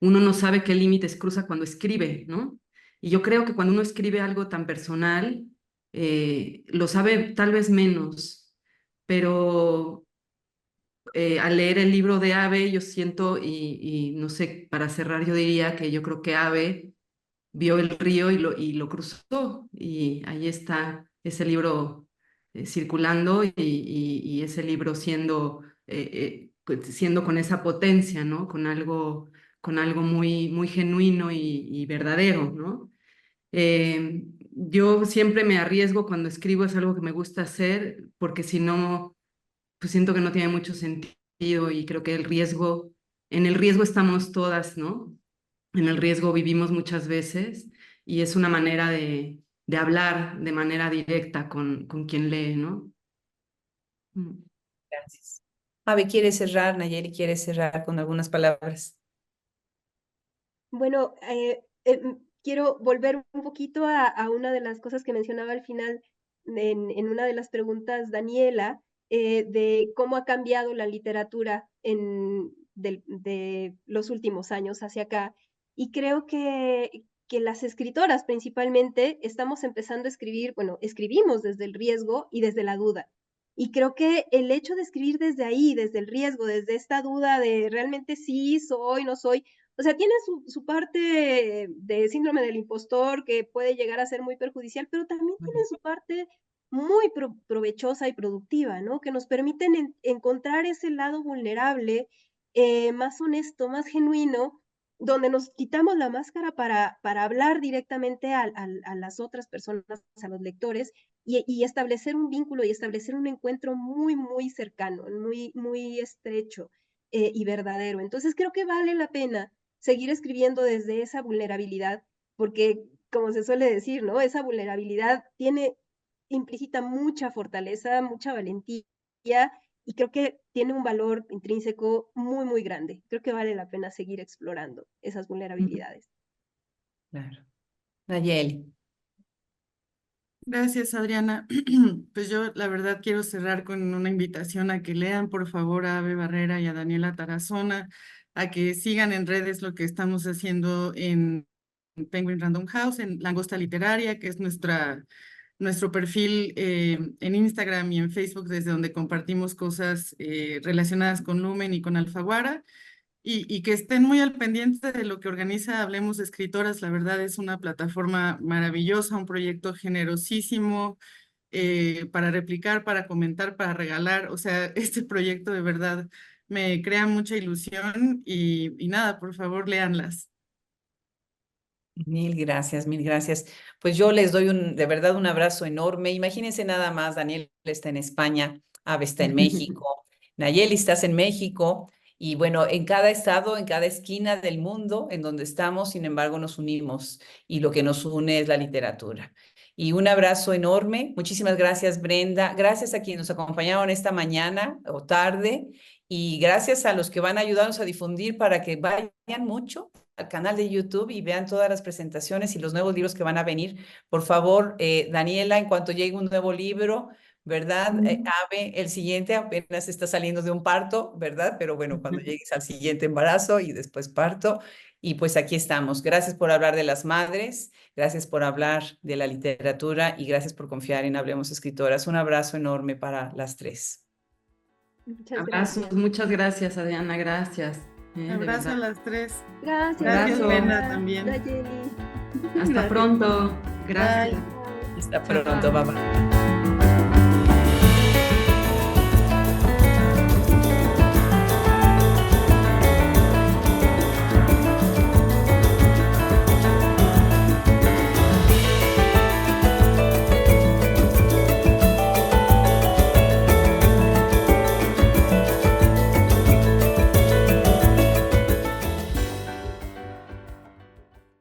uno no sabe qué límites cruza cuando escribe, ¿no? Y yo creo que cuando uno escribe algo tan personal, lo sabe tal vez menos, pero al leer el libro de Ave, yo siento, y no sé, para cerrar, yo diría que yo creo que Ave vio el río y lo cruzó, y ahí está ese libro circulando y ese libro siendo con esa potencia, ¿no? Con algo muy, muy genuino y verdadero, ¿no? Yo siempre me arriesgo cuando escribo, es algo que me gusta hacer, porque si no, pues siento que no tiene mucho sentido y creo que en el riesgo estamos todas, ¿no? En el riesgo vivimos muchas veces y es una manera de hablar de manera directa con quien lee, ¿no? Mm. Gracias. Ave, ¿quiere cerrar? Nayeli quiere cerrar con algunas palabras. Bueno, quiero volver un poquito a una de las cosas que mencionaba al final en una de las preguntas, Daniela, de cómo ha cambiado la literatura de los últimos años hacia acá. Y creo que las escritoras principalmente estamos empezando a escribir, bueno, escribimos desde el riesgo y desde la duda. Y creo que el hecho de escribir desde ahí, desde el riesgo, desde esta duda de realmente sí soy, no soy, o sea, tiene su parte de síndrome del impostor que puede llegar a ser muy perjudicial, pero también tiene su parte muy provechosa y productiva, ¿no? Que nos permiten encontrar ese lado vulnerable, más honesto, más genuino, donde nos quitamos la máscara para hablar directamente a las otras personas, a los lectores, y establecer un vínculo y establecer un encuentro muy, muy cercano, muy, muy estrecho y verdadero. Entonces creo que vale la pena seguir escribiendo desde esa vulnerabilidad, porque como se suele decir, ¿no? Esa vulnerabilidad tiene implícita mucha fortaleza, mucha valentía, y creo que tiene un valor intrínseco muy, muy grande. Creo que vale la pena seguir explorando esas vulnerabilidades. Claro. Nayeli. Gracias, Adriana. Pues yo la verdad quiero cerrar con una invitación a que lean por favor a Ave Barrera y a Daniela Tarazona, a que sigan en redes lo que estamos haciendo en Penguin Random House, en Langosta Literaria, que es nuestro perfil en Instagram y en Facebook, desde donde compartimos cosas relacionadas con Lumen y con Alfaguara. Y que estén muy al pendiente de lo que organiza Hablemos de Escritoras. La verdad es una plataforma maravillosa, un proyecto generosísimo para replicar, para comentar, para regalar. O sea, este proyecto de verdad me crea mucha ilusión y nada, por favor, léanlas. Mil gracias, mil gracias. Pues yo les doy de verdad un abrazo enorme. Imagínense nada más, Daniel está en España, Ave está en México, Nayeli estás en México y bueno, en cada estado, en cada esquina del mundo en donde estamos, sin embargo, nos unimos y lo que nos une es la literatura. Y un abrazo enorme. Muchísimas gracias, Brenda. Gracias a quienes nos acompañaron esta mañana o tarde y gracias a los que van a ayudarnos a difundir para que vayan mucho al canal de YouTube y vean todas las presentaciones y los nuevos libros que van a venir. Por favor, Daniela, en cuanto llegue un nuevo libro, ¿verdad? Ave, el siguiente apenas está saliendo de un parto, ¿verdad? Pero bueno, cuando llegues al siguiente embarazo y después parto. Y pues aquí estamos. Gracias por hablar de las madres, gracias por hablar de la literatura y gracias por confiar en Hablemos Escritoras. Un abrazo enorme para las tres. Muchas Abrazos, gracias. muchas gracias, Adriana, gracias. Abrazo a verdad. las tres. Gracias. Gracias, Abrazo. Brenda, también. Nayeli. Hasta pronto. Gracias. Bye. Hasta pronto, bye bye.